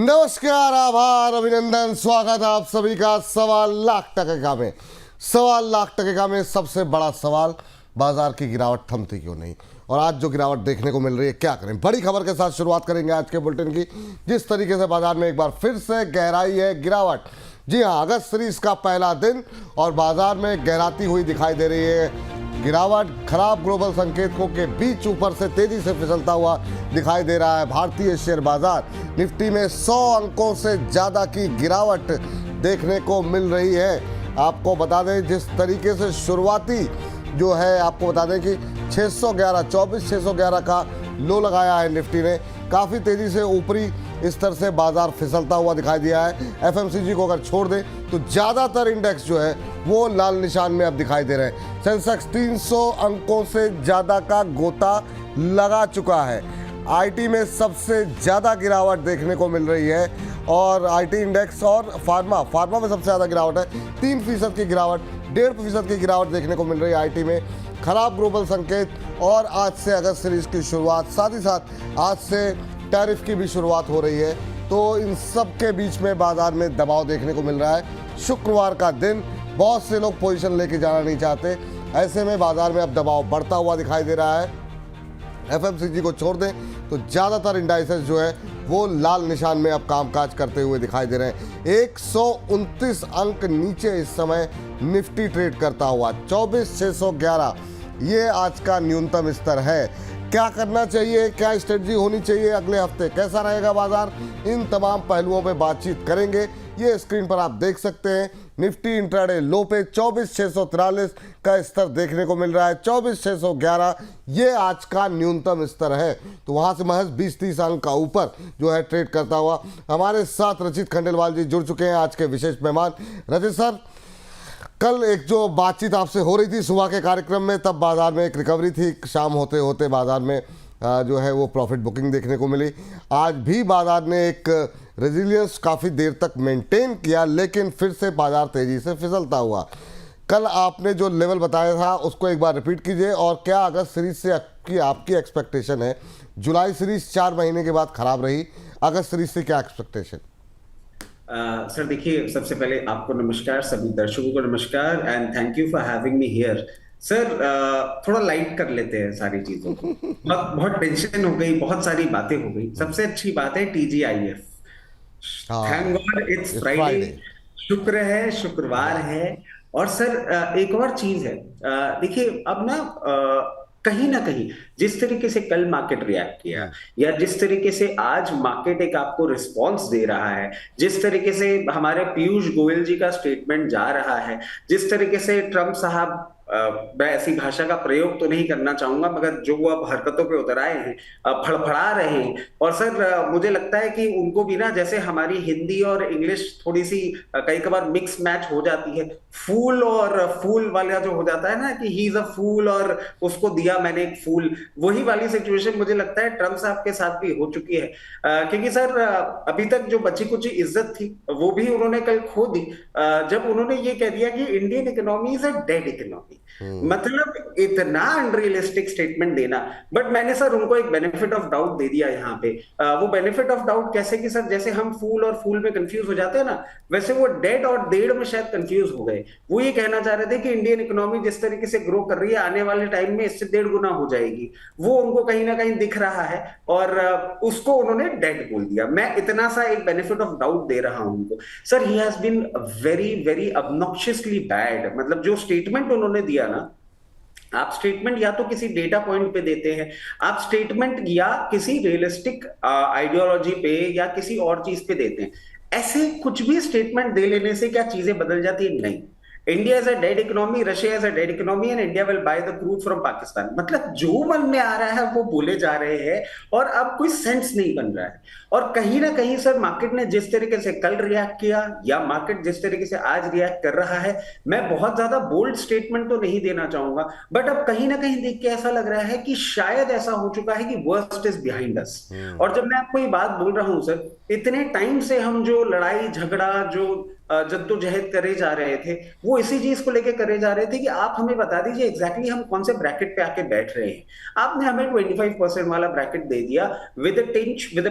नमस्कार, आभार, अभिनंदन, स्वागत है आप सभी का सवा लाख टके का में। सवा लाख टके का में सबसे बड़ा सवाल, बाजार की गिरावट थमती क्यों नहीं, और आज जो गिरावट देखने को मिल रही है क्या करें। बड़ी खबर के साथ शुरुआत करेंगे आज के बुलेटिन की। जिस तरीके से बाजार में एक बार फिर से गहराई है गिरावट। जी हाँ, अगस्त सीरीज का पहला दिन और बाजार में गहराती हुई दिखाई दे रही है गिरावट। खराब ग्लोबल संकेतों के बीच ऊपर से तेजी से फिसलता हुआ दिखाई दे रहा है भारतीय शेयर बाजार। निफ्टी में 100 अंकों से ज़्यादा की गिरावट देखने को मिल रही है। आपको बता दें जिस तरीके से शुरुआती जो है, आपको बता दें कि 611 का लो लगाया है निफ्टी ने। काफ़ी तेज़ी से ऊपरी स्तर से बाजार फिसलता हुआ दिखाई दिया है। एफएमसीजी को अगर छोड़ दें तो ज़्यादातर इंडेक्स जो है वो लाल निशान में अब दिखाई दे रहे हैं। सेंसेक्स 300 अंकों से ज़्यादा का गोता लगा चुका है। आईटी में सबसे ज़्यादा गिरावट देखने को मिल रही है और आईटी इंडेक्स और फार्मा में सबसे ज़्यादा गिरावट है। 3% की गिरावट, 1.5% की गिरावट देखने को मिल रही है आईटी में। खराब ग्लोबल संकेत और आज से अगस्त सीरीज की शुरुआत, साथ ही साथ आज से टैरिफ की भी शुरुआत हो रही है, तो इन सब के बीच में बाजार में दबाव देखने को मिल रहा है। शुक्रवार का दिन, बहुत से लोग पोजीशन लेके जाना नहीं चाहते, ऐसे में बाजार में अब दबाव बढ़ता हुआ दिखाई दे रहा है। एफएमसीजी को छोड़ दें तो ज़्यादातर इंडाइसेस जो है वो लाल निशान में अब कामकाज करते हुए दिखाई दे रहे हैं। 129 अंक नीचे इस समय निफ्टी ट्रेड करता हुआ, 24,611 ये आज का न्यूनतम स्तर है। क्या करना चाहिए, क्या स्ट्रेटजी होनी चाहिए, अगले हफ्ते कैसा रहेगा बाजार, इन तमाम पहलुओं पे बातचीत करेंगे। ये स्क्रीन पर आप देख सकते हैं निफ्टी इंट्राडे लो पे 24,643 का स्तर देखने को मिल रहा है। 24,611 ये आज का न्यूनतम स्तर है, तो वहां से महज 20-30 अंक का ऊपर जो है ट्रेड करता हुआ। हमारे साथ रचित खंडेलवाल जी जुड़ चुके हैं, आज के विशेष मेहमान। रचित सर, कल एक जो बातचीत आपसे हो रही थी सुबह के कार्यक्रम में, तब बाजार में एक रिकवरी थी, शाम होते होते बाजार में जो है वो प्रॉफिट बुकिंग देखने को मिली। आज भी बाजार ने एक रेजिलियंस काफ़ी देर तक मेंटेन किया, लेकिन फिर से बाजार तेज़ी से फिसलता हुआ। कल आपने जो लेवल बताया था उसको एक बार रिपीट कीजिए, और क्या अगस्त सीरीज से आपकी एक्सपेक्टेशन है? जुलाई सीरीज 4 महीने के बाद खराब रही, अगस्त सीरीज से क्या एक्सपेक्टेशन? सर देखिए, सबसे पहले आपको नमस्कार, सभी दर्शकों को नमस्कार and thank you for having me here. Sir थोड़ा लाइट कर लेते हैं सारी चीजों को। बहुत टेंशन हो गई, बहुत सारी बातें हो गई। सबसे अच्छी बात है TGIF, thank God it's Friday, शुक्र है, शुक्रवार है। और सर एक और चीज है, देखिए अब ना कहीं ना कहीं जिस तरीके से कल मार्केट रिएक्ट किया, या जिस तरीके से आज मार्केट एक आपको रिस्पांस दे रहा है, जिस तरीके से हमारे पीयूष गोयल जी का स्टेटमेंट जा रहा है, जिस तरीके से ट्रंप साहब, मैं ऐसी भाषा का प्रयोग तो नहीं करना चाहूंगा, मगर जो वो अब हरकतों पे उतर आए हैं, फड़फड़ा रहे हैं। और सर मुझे लगता है कि उनको भी ना, जैसे हमारी हिंदी और इंग्लिश थोड़ी सी कई कबार मिक्स मैच हो जाती है, फूल और फूल वाला जो हो जाता है ना, कि ही इज अ फूल और उसको दिया मैंने एक फूल, वही वाली सिचुएशन मुझे लगता है ट्रंप साहब के साथ भी हो चुकी है। क्योंकि सर अभी तक जो बची कुछ इज्जत थी वो भी उन्होंने कल खो दी, जब उन्होंने ये कह दिया कि Indian economy is a dead economy. मतलब इतना अनरियलिस्टिक स्टेटमेंट देना। बट मैंने सर उनको एक बेनिफिट ऑफ डाउट दे दिया यहाँ पे। वो बेनिफिट ऑफ डाउट कैसे कि सर, जैसे हम फूल और फूल में कंफ्यूज हो जाते हैं ना, वैसे वो डेड और डेढ़ में शायद कंफ्यूज हो गए। वो ये कहना चाह रहे थे कि इंडियन इकोनॉमी जिस तरीके से ग्रो कर रही है, आने वाले टाइम में इससे 1.5 गुना हो जाएगी। वो उनको कहीं ना कहीं दिख रहा है और उसको उन्होंने डेड बोल दिया। मैं इतना सा एक बेनिफिट ऑफ डाउट दे रहा हूं उनको। Sir he has been very very obnoxiously bad. मतलब जो स्टेटमेंट उन्होंने दिया ना, आप स्टेटमेंट या तो किसी डेटा पॉइंट पे देते हैं, आप स्टेटमेंट या किसी रियलिस्टिक आइडियोलॉजी पे या किसी और चीज पे देते हैं। ऐसे कुछ भी स्टेटमेंट दे लेने से क्या चीजें बदल जाती है? नहीं। India is a dead economy, Russia is a dead economy and India will by the crude from Pakistan. मतलब जो मन में आ रहा है वो बोले जा रहे हैं और अब कोई सेंस नहीं बन रहा है। और कहीं ना कहीं सर मार्केट ने जिस तरीके से कल रिएक्ट किया, या मार्केट जिस तरीके से आज रिएक्ट कर रहा है, मैं बहुत ज्यादा बोल्ड स्टेटमेंट तो नहीं देना चाहूंगा, बट अब कहीं ना कहीं देख के ऐसा लग रहा है कि शायद ऐसा हो चुका है कि वर्स्ट इज बिहाइंड अस। और जब मैं आपको ये बात बोल रहा हूं सर, इतने टाइम से हम जो लड़ाई झगड़ा, जो जद्दोजहद करे जा रहे थे, वो इसी चीज को लेके करे जा रहे थे कि आप हमें बता दीजिए एग्जैक्टली हम कौन से ब्रैकेट पे आके बैठ रहे हैं। आपने हमें 25% वाला ब्रैकेट दे दिया with a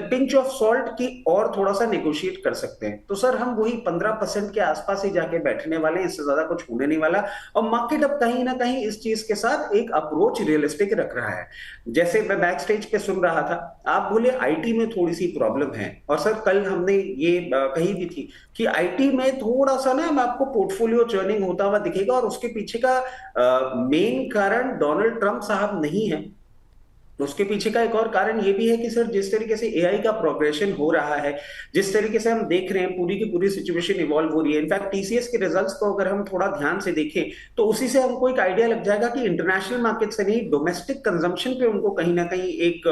pinch of salt की और थोड़ा सा नेगोशिएट कर सकते हैं, तो सर हम वही 15% के आसपास ही जाके बैठने वाले हैं, इससे ज्यादा कुछ होने नहीं वाला। और मार्केट अब कहीं ना कहीं इस चीज के साथ एक अप्रोच रियलिस्टिक रख रहा है। जैसे मैं बैक स्टेज पे सुन रहा था, आप बोले आईटी में थोड़ी सी प्रॉब्लम है, और सर कल हमने ये कही भी थी कि आईटी में थोड़ा सा ना आपको पोर्टफोलियो चर्निंग होता हुआ दिखेगा, और उसके पीछे का मेन कारण डोनाल्ड ट्रंप साहब नहीं है। उसके पीछे का एक और कारण ये भी है कि सर जिस तरीके से एआई का प्रोग्रेशन हो रहा है, जिस तरीके से हम देख रहे हैं पूरी की पूरी सिचुएशन इवॉल्व हो रही है, इनफैक्ट टीसीएस के रिजल्ट्स को अगर हम थोड़ा ध्यान से देखें तो उसी से हमको एक आइडिया लग जाएगा कि इंटरनेशनल मार्केट से नहीं, डोमेस्टिक कंजम्पशन पे उनको कहीं ना कहीं एक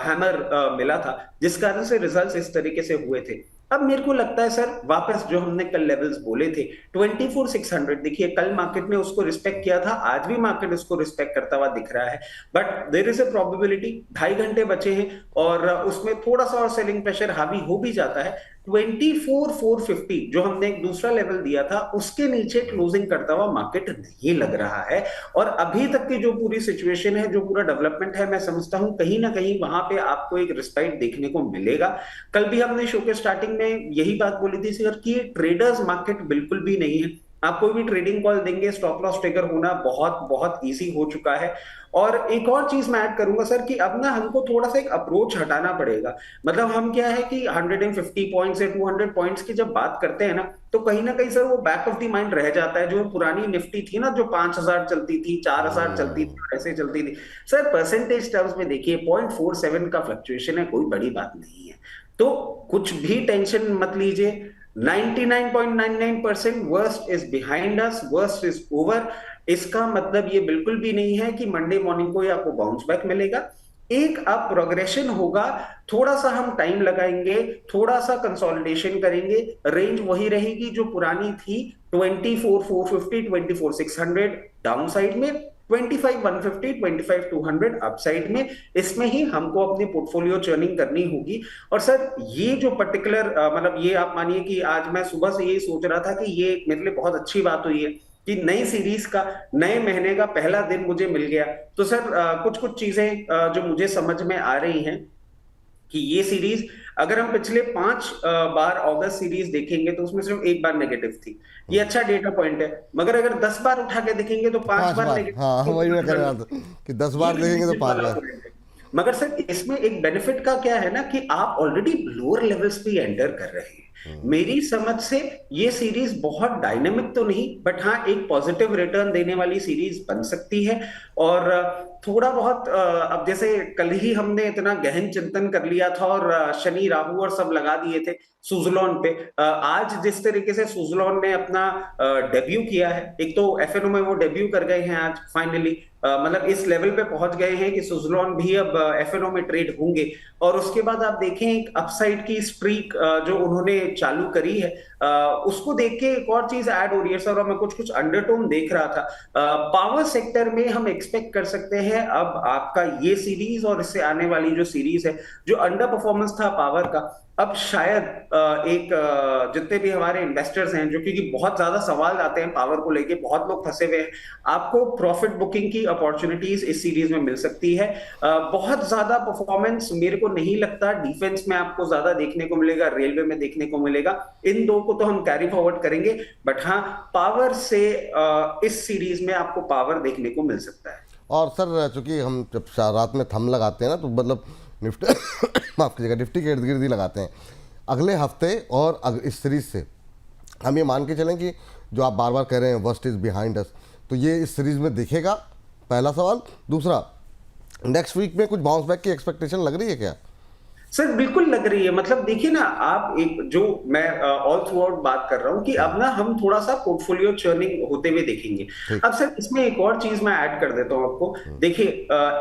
हैमर मिला था, जिस कारण से रिजल्ट्स इस तरीके से हुए थे। अब मेरे को लगता है सर वापस जो हमने कल लेवल्स बोले थे 24,600, देखिए कल मार्केट ने उसको रिस्पेक्ट किया था, आज भी मार्केट उसको रिस्पेक्ट करता हुआ दिख रहा है, but there is a probability 2.5 घंटे बचे हैं और उसमें थोड़ा सा और सेलिंग प्रेशर हावी हो भी जाता है। 24,450 जो हमने एक दूसरा लेवल दिया था उसके नीचे क्लोजिंग करता हुआ मार्केट नहीं लग रहा है, और अभी तक की जो पूरी सिचुएशन है, जो पूरा डेवलपमेंट है, मैं समझता हूं कहीं ना कहीं वहां पे आपको एक रिस्पाइट देखने को मिलेगा। कल भी हमने शो के स्टार्टिंग में यही बात बोली थी सर कि ट्रेडर्स मार्केट बिल्कुल भी नहीं है। आप कोई भी ट्रेडिंग कॉल देंगे, स्टॉप लॉस ट्रिगर होना बहुत बहुत इजी हो चुका है। और एक और चीज मैं ऐड करूंगा सर कि अब ना हमको थोड़ा सा एक अप्रोच हटाना पड़ेगा। मतलब हम क्या है कि 150 पॉइंट्स या 200 पॉइंट्स की जब बात करते हैं ना, तो कहीं ना कहीं सर वो बैक ऑफ द माइंड रह जाता है, जो पुरानी निफ्टी थी ना, जो 5,000 चलती थी, 4,000 चलती थी, ऐसे चलती थी। सर परसेंटेज टर्म्स में देखिए 0.47 का फ्लक्चुएशन है, कोई बड़ी बात नहीं है, तो कुछ भी टेंशन मत लीजिए। 99.99% worst is behind us, worst is over. इसका मतलब ये बिल्कुल भी नहीं है कि मंडे मॉर्निंग को ही आपको बाउंस बैक मिलेगा, एक अब प्रोग्रेशन होगा, थोड़ा सा हम टाइम लगाएंगे, थोड़ा सा कंसोलिडेशन करेंगे, रेंज वही रहेगी जो पुरानी थी 24,450 24,600 डाउन साइड में, 25,150 25,200 अपसाइड में। इसमें ही हमको अपनी पोर्टफोलियो चर्निंग करनी होगी। और सर ये जो पर्टिकुलर मतलब ये आप मानिए कि आज मैं सुबह से यही सोच रहा था कि ये मेरे लिए बहुत अच्छी बात हुई है कि नई सीरीज का नए महीने का पहला दिन मुझे मिल गया। तो सर कुछ कुछ चीजें जो मुझे समझ में आ रही हैं कि ये सीरीज, अगर हम पिछले 5 बार अगस्त सीरीज देखेंगे तो उसमें सिर्फ 1 बार नेगेटिव थी। ये अच्छा डेटा पॉइंट है, मगर अगर 10 बार उठा के देखेंगे तो 5 बार नेगेटिव। हाँ, वही मैं कह रहा था कि 10 बार देखेंगे तो 5 बार। मगर सर इसमें एक बेनिफिट का क्या है ना कि आप ऑलरेडी लोअर लेवल्स पे एंटर कर रहे हैं। मेरी समझ से ये सीरीज बहुत डायनेमिक तो नहीं, बट हाँ एक पॉजिटिव रिटर्न देने वाली सीरीज बन सकती है। और थोड़ा बहुत अब जैसे कल ही हमने इतना गहन चिंतन कर लिया था और शनि राहु और सब लगा दिए थे सुजलॉन पे, आज जिस तरीके से सुजलॉन ने अपना डेब्यू किया है, एक तो एफएनओ में वो डेब्यू कर गए हैं आज फाइनली, मतलब इस लेवल पे पहुंच गए हैं कि सुजलॉन भी अब एफएनओ में ट्रेड होंगे। और उसके बाद आप देखें एक अपसाइड की स्ट्रीक जो उन्होंने चालू करी है, उसको देख के एक और चीज ऐड हो रही है सर, और मैं कुछ कुछ अंडरटोन देख रहा था। पावर सेक्टर में हम एक्सपेक्ट कर सकते हैं अब आपका ये सीरीज और इससे आने वाली जो सीरीज है, जो अंडर परफॉर्मेंस था पावर का, अब शायद एक जितने भी हमारे इन्वेस्टर्स हैं, जो क्योंकि बहुत ज्यादा सवाल आते हैं पावर को लेके, बहुत लोग फंसे हुए हैं, आपको प्रॉफिट बुकिंग की अपॉर्चुनिटीज इस सीरीज में मिल सकती है। बहुत ज्यादा परफॉर्मेंस मेरे को नहीं लगता डिफेंस में आपको ज्यादा देखने को मिलेगा, रेलवे में देखने को मिलेगा, इन दो को तो हम कैरी फॉरवर्ड करेंगे, बट हाँ पावर से इस सीरीज में आपको पावर देखने को मिल सकता है। और सर चूंकि हम जब रात में थम लगाते हैं ना, तो मतलब निफ्टी माफ कीजिएगा, निफ्टी के इर्द गिर्द ही लगाते हैं, अगले हफ्ते और इस सीरीज से हम ये मान के चलें कि जो आप बार बार कह रहे हैं वर्स्ट इज बिहाइंड अस, तो ये इस सीरीज में दिखेगा, पहला सवाल। दूसरा, नेक्स्ट वीक में कुछ बाउंस बैक की एक्सपेक्टेशन लग रही है क्या? सर बिल्कुल लग रही है, मतलब देखिए ना आप, एक जो मैं ऑल थ्रू आउट बात कर रहा हूं कि अब ना हम थोड़ा सा पोर्टफोलियो चर्निंग होते हुए देखेंगे। अब सर इसमें एक और चीज मैं ऐड कर देता हूं आपको, देखिए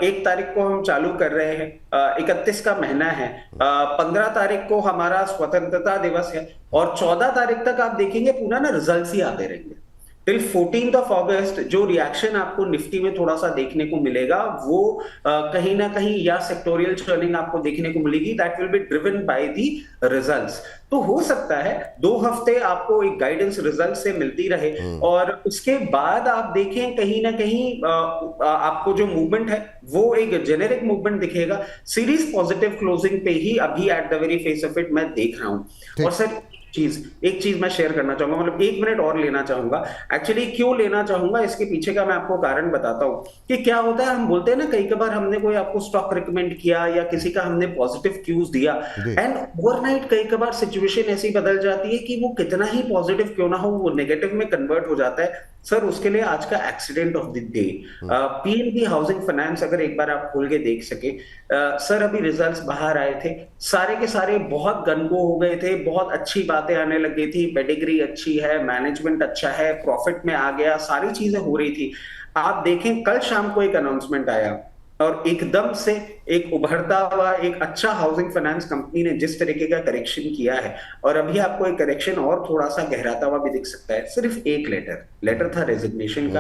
1 तारीख को हम चालू कर रहे हैं, 31 का महीना है, 15 तारीख को हमारा स्वतंत्रता दिवस है, और 14 तारीख तक आप देखेंगे पूरा ना रिजल्ट ही आते रहेंगे। टिल 14th ऑफ अगस्त जो रिएक्शन आपको निफ्टी में थोड़ा सा देखने को मिलेगा वो कहीं ना कहीं या सेक्टोरियल चर्निंग आपको देखने को मिलेगी, that will be driven by the results. तो हो सकता है 2 हफ्ते आपको एक गाइडेंस रिजल्ट से मिलती रहे और उसके बाद आप देखें कहीं ना कहीं आपको जो मूवमेंट है वो एक जेनेरिक मूवमेंट दिखेगा। सीरीज पॉजिटिव क्लोजिंग पे ही अभी at the very face of it मैं देख रहा हूं। और सर एक चीज मैं शेयर करना चाहूंगा, मतलब 1 मिनट और लेना चाहूंगा। एक्चुअली क्यों लेना चाहूंगा इसके पीछे का मैं आपको कारण बताता हूं कि क्या होता है, हम बोलते हैं ना कई बार हमने कोई आपको स्टॉक रिकमेंड किया या किसी का हमने पॉजिटिव क्यूज दिया एंड ओवरनाइट कई बार सिचुएशन ऐसी बदल जाती है कि वो कितना ही पॉजिटिव क्यों ना हो वो नेगेटिव में कन्वर्ट हो जाता है। सर उसके लिए आज का accident of the day PNB housing finance, अगर एक बार आप खोल के देख सके सर, अभी रिजल्ट्स बाहर आए थे, सारे के सारे बहुत गनको हो गए थे, बहुत अच्छी बातें आने लग गई थी, पेडिग्री अच्छी है, मैनेजमेंट अच्छा है, प्रॉफिट में आ गया, सारी चीजें हो रही थी। आप देखें कल शाम को एक अनाउंसमेंट आया और एकदम से एक उभरता हुआ एक अच्छा हाउसिंग फाइनेंस कंपनी ने जिस तरीके का करेक्शन किया है, और अभी आपको एक करेक्शन और थोड़ा सा गहराता हुआ भी दिख सकता है। सिर्फ एक लेटर था रेजिग्नेशन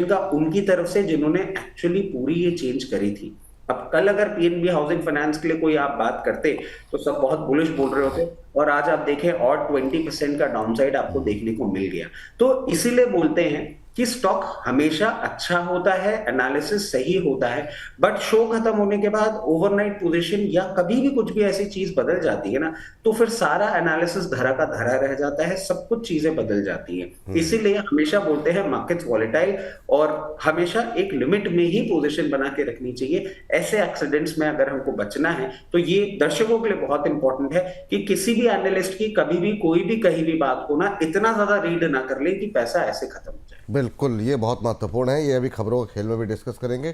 का, उनकी तरफ से जिन्होंने एक्चुअली पूरी ये चेंज करी थी। अब कल अगर पीएनबी हाउसिंग फाइनेंस के लिए कोई आप बात करते तो सब बहुत बुलिश बोल रहे होते, और आज आप देखें और 20% का डाउनसाइड आपको देखने को मिल गया। तो इसीलिए बोलते हैं कि स्टॉक हमेशा अच्छा होता है, एनालिसिस सही होता है, बट शो खत्म होने के बाद ओवरनाइट पोजीशन या कभी भी कुछ भी ऐसी चीज बदल जाती है ना, तो फिर सारा एनालिसिस धरा का धरा रह जाता है, सब कुछ चीजें बदल जाती हैं। इसीलिए हमेशा बोलते हैं मार्केट्स वॉलेटाइल, और हमेशा एक लिमिट में ही पोजीशन बना के रखनी चाहिए। ऐसे एक्सीडेंट्स में अगर हमको बचना है तो ये दर्शकों के लिए बहुत इंपॉर्टेंट है कि किसी भी एनालिस्ट की कभी भी कोई भी कहीं भी बात को ना इतना ज्यादा रीड ना कर ले कि पैसा ऐसे खत्म हो जाए। बिल्कुल, ये बहुत महत्वपूर्ण है। ये अभी खबरों के खेल में भी डिस्कस करेंगे,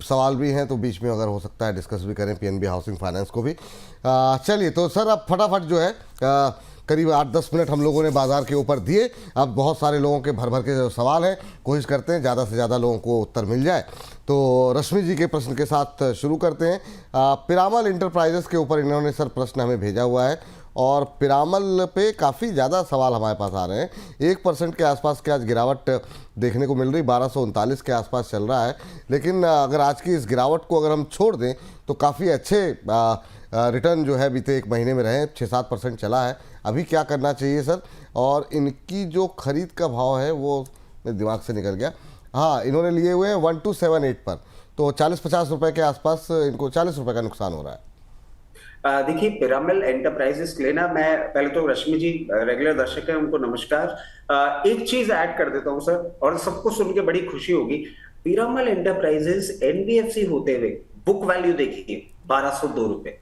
सवाल भी हैं तो बीच में अगर हो सकता है डिस्कस भी करें पीएनबी हाउसिंग फाइनेंस को भी। चलिए तो सर अब फटाफट जो है करीब 8-10 मिनट हम लोगों ने बाजार के ऊपर दिए। अब बहुत सारे लोगों के भर भर के जो सवाल हैं, कोशिश करते हैं ज़्यादा से ज़्यादा लोगों को उत्तर मिल जाए। तो रश्मि जी के प्रश्न के साथ शुरू करते हैं। पिरामल इंटरप्राइजेस के ऊपर इन्होंने सर प्रश्न हमें भेजा हुआ है, और पिरामल पे काफ़ी ज़्यादा सवाल हमारे पास आ रहे हैं। 1% के आसपास की आज गिरावट देखने को मिल रही, 1239 के आसपास चल रहा है। लेकिन अगर आज की इस गिरावट को अगर हम छोड़ दें तो काफ़ी अच्छे रिटर्न जो है बीते 1 महीने में रहे, 6-7% चला है। अभी क्या करना चाहिए सर? और इनकी जो खरीद का भाव है वो मेरे दिमाग से निकल गया। हाँ, इन्होंने लिए हुए हैं 1278 पर, तो 40-50 रुपये के आसपास इनको 40 रुपये का नुकसान हो रहा है। देखिए पिरामल एंटरप्राइजेस लेना, मैं पहले तो रश्मि जी रेगुलर दर्शक हैं उनको नमस्कार। एक चीज ऐड कर देता हूं सर, और सबको सुन के बड़ी खुशी होगी। पिरामल एंटरप्राइजेस एनबीएफसी होते हुए बुक वैल्यू देखिए 1202 रुपए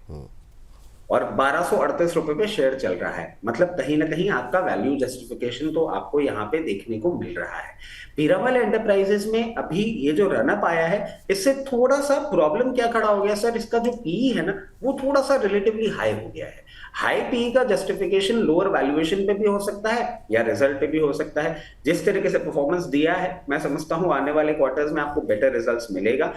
और 1238 रुपए पे शेयर चल रहा है, मतलब कहीं ना कहीं आपका वैल्यू जस्टिफिकेशन तो आपको यहाँ पे देखने को मिल रहा है। पिरामल एंटरप्राइजेस में अभी ये जो रनअप आया है, इससे थोड़ा सा प्रॉब्लम क्या खड़ा हो गया सर, इसका जो पी है ना वो थोड़ा सा रिलेटिवली हाई हो गया है। हाई पी का जस्टिफिकेशन लोअर वैल्यूएशन पे भी हो सकता है या रिजल्ट पे भी हो सकता है। जिस तरीके से परफॉर्मेंस दिया है, मैं समझता हूं आने वाले क्वार्टर्स में आपको बेटर रिजल्ट्स मिलेगा।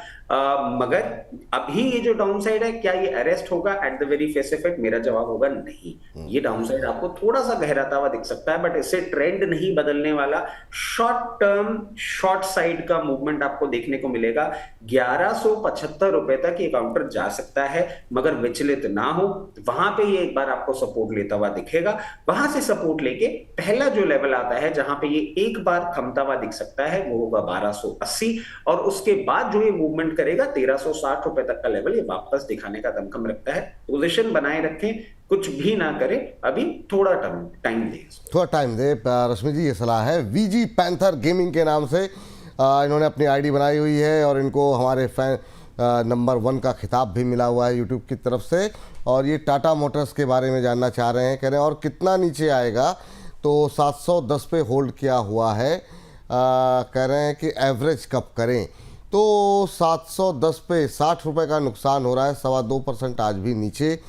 मगर अभी ये जो डाउन साइड है, क्या ये अरेस्ट होगा at the very face of it? मेरा जवाब होगा नहीं। ये डाउन साइड आपको थोड़ा सा गहराता हुआ दिख सकता है, बट इससे ट्रेंड नहीं बदलने वाला। शॉर्ट टर्म शॉर्ट साइड का मूवमेंट आपको देखने को मिलेगा। 1175 रुपए तक ये काउंटर जा सकता है, मगर विचलित ना हो, वहां पे ये एक बार आपको सपोर्ट लेता हुआ दिखेगा। वहां से सपोर्ट लेके पहला जो लेवल आता है जहां पे ये एक बार थमता हुआ दिख सकता है, वो होगा 1280, और उसके बाद जो ये मूवमेंट करेगा 1360 रुपए तक का लेवल ये वापस दिखाने का दमखम रखता है। पोजीशन बनाए रखें, कुछ भी ना करें, अभी थोड़ा टाइम दे, थोड़ा टाइम दे। रश्मि जी ये सलाह है वीजी पैंथर गेमिंग के नाम से इन्होंने अपनी आईडी बनाई हुई है, और इनको हमारे फैन नंबर 1 का खिताब भी मिला हुआ है यूट्यूब की तरफ से। और ये टाटा मोटर्स के बारे में जानना चाह रहे हैं, कह रहे हैं और कितना नीचे आएगा? तो 710 पे होल्ड किया हुआ है। कह रहे हैं कि एवरेज कब करें? तो 710 पे 60 रुपये का नुकसान हो रहा है, 2.25% आज भी नीचे।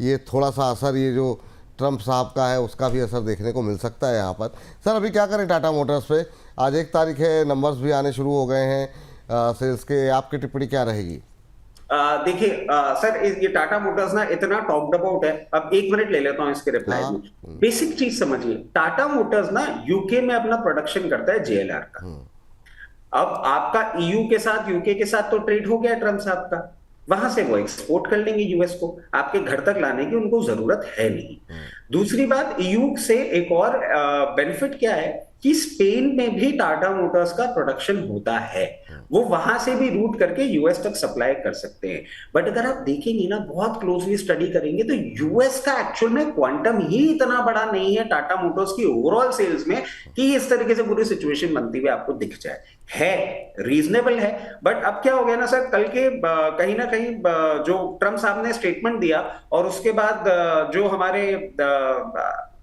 ये थोड़ा सा असर ये जो ट्रंप साहब का है उसका भी असर देखने को मिल सकता है यहाँ पर। सर अभी क्या करें टाटा मोटर्स पे? आज 1 तारीख है, नंबर्स भी आने शुरू हो गए हैं सेल्स के, आपकी टिप्पणी क्या रहेगी? देखिए सर, ये टाटा मोटर्स ना इतना टॉक्ड अबाउट है, अब 1 मिनट ले लेता हूँ इसके रिप्लाई हाँ। में। बेसिक चीज समझिए, टाटा मोटर्स ना यूके में अपना प्रोडक्शन करता है जेएलआर का। अब आपका ईयू के साथ, यूके के साथ तो ट्रेड हो गया ट्रम्प साहब का, वहां से वो एक्सपोर्ट कर लेंगे यूएस को, आपके घर तक लाने की उनको जरूरत है नहीं। दूसरी बात, ईयू से एक और बेनिफिट क्या है कि स्पेन में भी टाटा मोटर्स का प्रोडक्शन होता है, वो वहां से भी रूट करके यूएस तक सप्लाई कर सकते हैं। बट अगर आप देखेंगे ना, बहुत क्लोजली स्टडी करेंगे, तो यूएस का एक्चुअल में क्वांटम ही इतना बड़ा नहीं है टाटा मोटर्स की ओवरऑल सेल्स में कि इस तरीके से पूरी सिचुएशन बनती हुई आपको दिख जाए। है रीजनेबल है, बट अब क्या हो गया ना सर, कल के कहीं ना कहीं जो ट्रम्प साहब ने स्टेटमेंट दिया और उसके बाद जो हमारे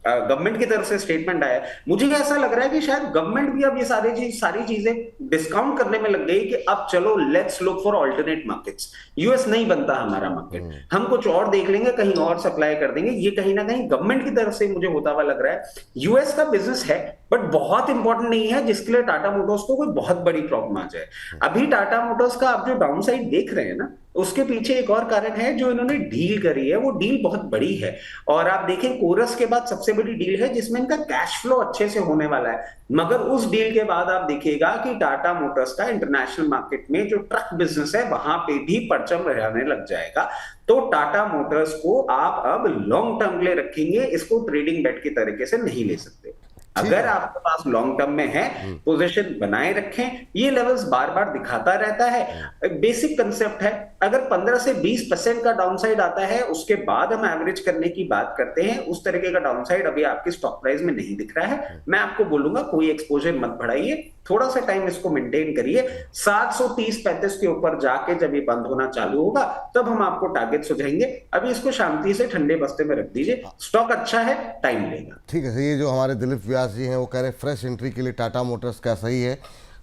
गवर्नमेंट की तरफ से स्टेटमेंट आया, मुझे ऐसा लग रहा है कि शायद गवर्नमेंट भी अब ये सारी चीजें डिस्काउंट करने में लग गई कि अब चलो let's look for alternate markets. US नहीं बनता हमारा मार्केट, हम कुछ और देख लेंगे, कहीं और सप्लाई कर देंगे। ये कहीं ना कहीं गवर्नमेंट की तरफ से मुझे होता हुआ लग रहा है। यूएस का बिजनेस है बट बहुत इंपॉर्टेंट नहीं है जिसके लिए टाटा मोटर्स को कोई बहुत बड़ी प्रॉब्लम आ जाए। अभी टाटा मोटर्स का आप जो डाउन साइड देख रहे हैं ना, उसके पीछे एक और कारण है, जो इन्होंने डील करी है वो डील बहुत बड़ी है। और आप देखें, कोरस के बाद सबसे बड़ी डील है जिसमें इनका कैश फ्लो अच्छे से होने वाला है। मगर उस डील के बाद आप देखिएगा कि टाटा मोटर्स का इंटरनेशनल मार्केट में जो ट्रक बिजनेस है वहां पे भी परचम लहराने लग जाएगा। तो टाटा मोटर्स को आप अब लॉन्ग टर्म के लिए रखेंगे, इसको ट्रेडिंग बेट की तरीके से नहीं ले सकते। अगर आपके पास लॉन्ग टर्म में है, पोजीशन बनाए रखें, ये लेवल्स बार बार दिखाता रहता है। बेसिक कंसेप्ट है, अगर 15 से 20% का डाउनसाइड आता है उसके बाद हम एवरेज करने की बात करते हैं। उस तरीके का डाउनसाइड अभी आपकी स्टॉक प्राइस में नहीं दिख रहा है। मैं आपको बोलूंगा कोई एक्सपोजर मत बढ़ाइए, थोड़ा सा टाइम इसको मेंटेन करिए। 730-35 के ऊपर जाके जब ये बंद होना चालू होगा तब हम आपको टारगेट सुझाएंगे। अभी इसको शांति से ठंडे बस्ते में रख दीजिए, स्टॉक अच्छा है, टाइम लेगा। ठीक है, ये जो हमारे दिलीप व्यास जी हैं वो कह रहे हैं फ्रेश एंट्री के लिए टाटा मोटर्स क्या सही है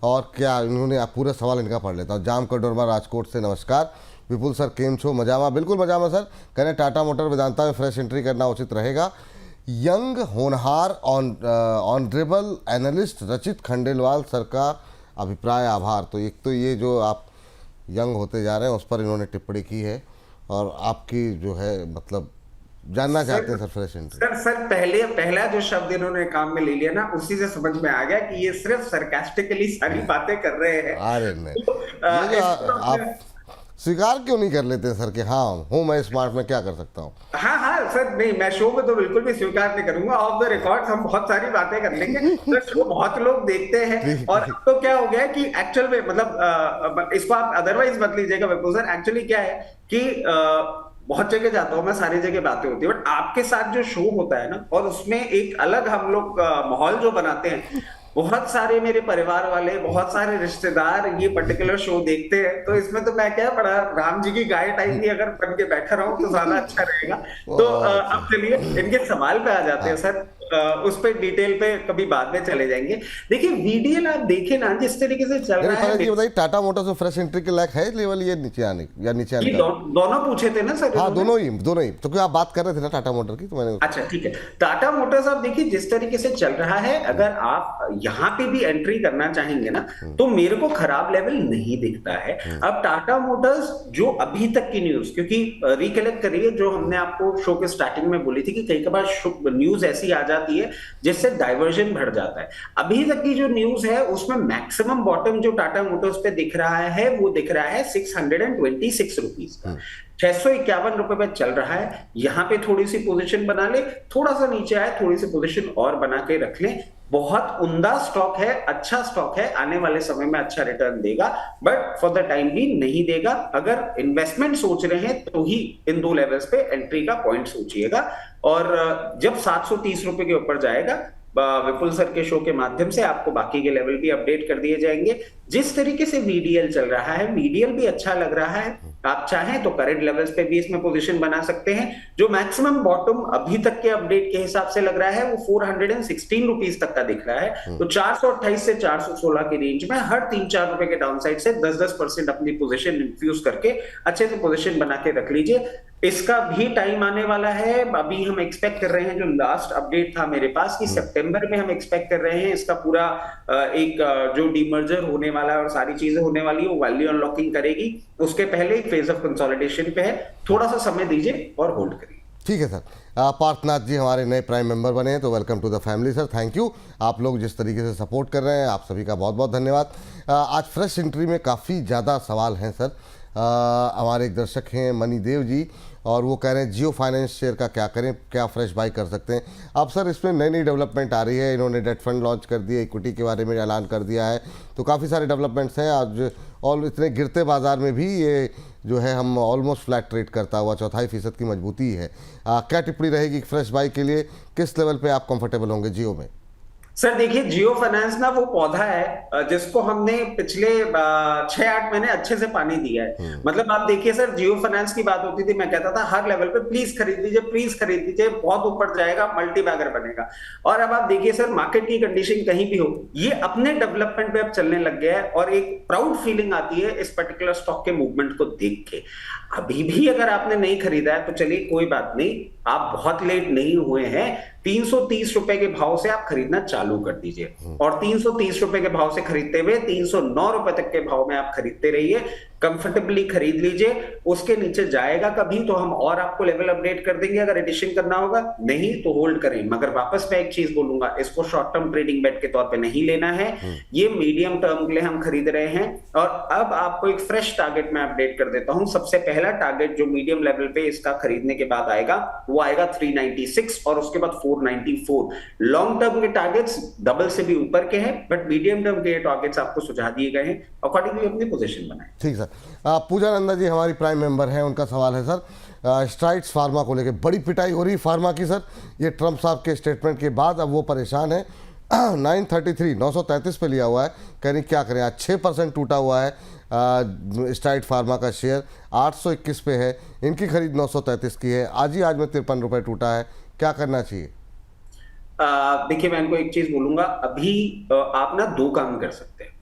और क्या, इन्होंने आप पूरा सवाल इनका पढ़ लेता हूँ। जाम कटोरमा राजकोट से नमस्कार विपुल सर, केम छो? मजामा, बिल्कुल मजामा सर। कह रहे हैं टाटा मोटर वेदांता में फ्रेश एंट्री करना उचित रहेगा। यंग होनहार ऑनरेबल एनालिस्ट रचित खंडेलवाल सर का अभिप्राय, आभार। तो एक तो ये जो आप यंग होते जा रहे हैं उस पर इन्होंने टिप्पणी की है और आपकी जो है मतलब जानना चाहते हैं सर फ्रेश एंट्री। सर पहला जो शब्द इन्होंने काम में ले लिया ना, उसी से समझ में आ गया कि ये सिर्फ सरकास्टिकली सारी बातें कर रहे हैं। अरे नहीं, ये जो आप स्वीकार क्यों नहीं कर लेते सर कि हाँ हूँ मैं स्मार्ट में क्या कर सकता हूँ? हाँ सर, नहीं, मैं शो में तो बिल्कुल भी स्वीकार नहीं करूंगा। ऑफ द रिकॉर्ड हम बहुत सारी बातें कर लेंगे। तो शो बहुत लोग देखते हैं और अब तो क्या हो गया कि एक्चुअल में मतलब इसको आप अदरवाइज मत लीजिएगा विपुल सर। एक्चुअली क्या है कि बहुत जगह जाता हूँ मैं, सारी जगह बातें होती है, बट आपके साथ जो शो होता है ना, और उसमें एक अलग हम लोग माहौल जो बनाते हैं, बहुत सारे मेरे परिवार वाले, बहुत सारे रिश्तेदार ये पर्टिकुलर शो देखते हैं। तो इसमें तो मैं क्या, बड़ा राम जी की गाय टाइप भी अगर बन के बैठा रहूं तो ज्यादा अच्छा रहेगा। तो अब चलिए इनके सवाल पे आ जाते हैं सर। उस पे डिटेल पे कभी बाद में चले जाएंगे। देखिए वीडीएल आप देखें ना जिस तरीके से चल रहा है। बताइए टाटा मोटर्स में फ्रेश एंट्री के लायक है लेवल, ये नीचे आने या नीचे आने? दोनों पूछे थे ना सर? हाँ दोनों ही तो क्यों आप बात कर रहे थे ना टाटा मोटर की, तो मैंने अच्छा ठीक है। टाटा मोटर्स आप देखिए जिस तरीके से चल रहा है, अगर आप यहाँ पे भी एंट्री करना चाहेंगे ना तो मेरे को खराब लेवल नहीं दिखता है। अब टाटा मोटर्स जो अभी तक की न्यूज, क्योंकि रिकलेक्ट करिए जो हमने आपको शो के स्टार्टिंग में बोली थी कि कई बार न्यूज ऐसी आ जाती है जिससे डाइवर्जन बढ़ जाता है। अभी तक की जो न्यूज है उसमें मैक्सिमम बॉटम जो टाटा मोटर्स पे दिख रहा है वो दिख रहा है 626 रुपीज का। 651 रुपए पे चल रहा है। यहां पे थोड़ी सी पोजीशन बना ले, थोड़ा सा नीचे आए थोड़ी सी पोजीशन और बना के रख ले। बहुत उम्दा स्टॉक है, अच्छा स्टॉक है, आने वाले समय में अच्छा रिटर्न देगा, बट फॉर द टाइम भी नहीं देगा। अगर इन्वेस्टमेंट सोच रहे हैं तो ही इन दो लेवल्स पे एंट्री का पॉइंट सोचिएगा। और जब 730 रुपए के ऊपर जाएगा, विपुल सर के शो के माध्यम से आपको बाकी के लेवल भी अपडेट कर दिए जाएंगे। जिस तरीके से वीडीएल चल रहा है, वीडीएल भी अच्छा लग रहा है। आप चाहें तो करंट लेवल्स पे भी इसमें पोजीशन बना सकते हैं। जो मैक्सिमम बॉटम अभी तक के अपडेट के हिसाब से लग रहा है वो 416 रुपीज तक का दिख रहा है। तो 428 से 416 की रेंज में हर 3-4 रुपए के डाउन साइड से 10-10% अपनी पोजीशन इन्फ्यूज करके अच्छे से पोजीशन बना के रख लीजिए। इसका भी टाइम आने वाला है। अभी हम एक्सपेक्ट कर रहे हैं, जो लास्ट अपडेट था मेरे पास, कि सितंबर में हम एक्सपेक्ट कर रहे हैं इसका पूरा एक जो डीमर्जर होने वाला है और सारी चीजें होने वाली है, वो वैल्यू अनलॉकिंग करेगी। उसके पहले एक फेज ऑफ कंसोलिडेशन पे है, थोड़ा सा समय दीजिए और होल्ड करिए। ठीक है सर। पार्थनाथ जी हमारे नए प्राइम मेंबर बने हैं, तो welcome to the family sir. Thank you, आप लोग जिस तरीके से सपोर्ट कर रहे हैं, आप सभी का बहुत बहुत धन्यवाद। आज फ्रेश एंट्री में काफ़ी ज़्यादा सवाल हैं सर। हमारे एक दर्शक हैं मणिदेव जी, और वो कह रहे हैं जियो फाइनेंस शेयर का क्या करें, क्या फ्रेश बाई कर सकते हैं। अब सर इसमें नई नई डेवलपमेंट आ रही है, इन्होंने डेट फंड लॉन्च कर दिया, इक्विटी के बारे में ऐलान कर दिया है, तो काफ़ी सारे डेवलपमेंट्स हैं आज। और इतने गिरते बाजार में भी ये जो है हम ऑलमोस्ट फ्लैट ट्रेड करता हुआ 4.5% की मजबूती है। क्या टिप्पणी रहेगी फ्रेश बाई के लिए, किस लेवल पे आप कंफर्टेबल होंगे जियो में? सर देखिए, जियो फाइनेंस ना वो पौधा है जिसको हमने पिछले 6-8 महीने अच्छे से पानी दिया है। मतलब आप देखिए सर, जियो फाइनेंस की बात होती थी, मैं कहता था हर लेवल पे प्लीज खरीद लीजिए, प्लीज खरीद लीजिए, बहुत ऊपर जाएगा, मल्टी बैगर बनेगा। और अब आप देखिए सर, मार्केट की कंडीशन कहीं भी हो, ये अपने डेवलपमेंट पे अब चलने लग गया है, और एक प्राउड फीलिंग आती है इस पर्टिकुलर स्टॉक के मूवमेंट को देख के। अभी भी अगर आपने नहीं खरीदा है तो चलिए कोई बात नहीं, आप बहुत लेट नहीं हुए हैं। 330 रुपए के भाव से आप खरीदना चालू कर दीजिए, और 330 रुपए के भाव से खरीदते हुए 309 रुपए तक के भाव में आप खरीदते रहिए, कंफर्टेबली खरीद लीजिए। उसके नीचे जाएगा कभी तो हम और आपको लेवल अपडेट कर देंगे अगर एडिशन करना होगा, नहीं तो होल्ड करें। मगर वापस मैं एक चीज बोलूंगा, इसको शॉर्ट टर्म ट्रेडिंग बेट के तौर पे नहीं लेना है, ये मीडियम टर्म के लिए हम खरीद रहे हैं। और अब आपको एक फ्रेश टारगेट मैं अपडेट कर देता हूं। सबसे पहला टारगेट जो मीडियम लेवल पे इसका खरीदने के बाद आएगा, वो आएगा 396, और उसके बाद 494। लॉन्ग टर्म के टारगेट्स डबल से भी ऊपर के हैं, बट मीडियम टर्म के टारगेट्स आपको सुझा दिए गए हैं, अकॉर्डिंगली अपनी पोजीशन बनाएं। ठीक सर। पूजा नंदा जी हमारी प्राइम मेंबर हैं, उनका सवाल है सर, स्ट्राइड्स फार्मा को लेकर बड़ी पिटाई हो रही फार्मा की सर, ये ट्रंप साहब के स्टेटमेंट के बाद अब वो परेशान है। 933 पे लिया हुआ है, कह रही क्या करें, आज 6% टूटा हुआ है स्ट्राइड फार्मा का शेयर, 821 पे है, इनकी खरीद 933 की है, आज में 53 रुपये टूटा है, क्या करना चाहिए? देखिए, मैं इनको एक चीज बोलूंगा, अभी आप ना दो काम कर सकते हैं।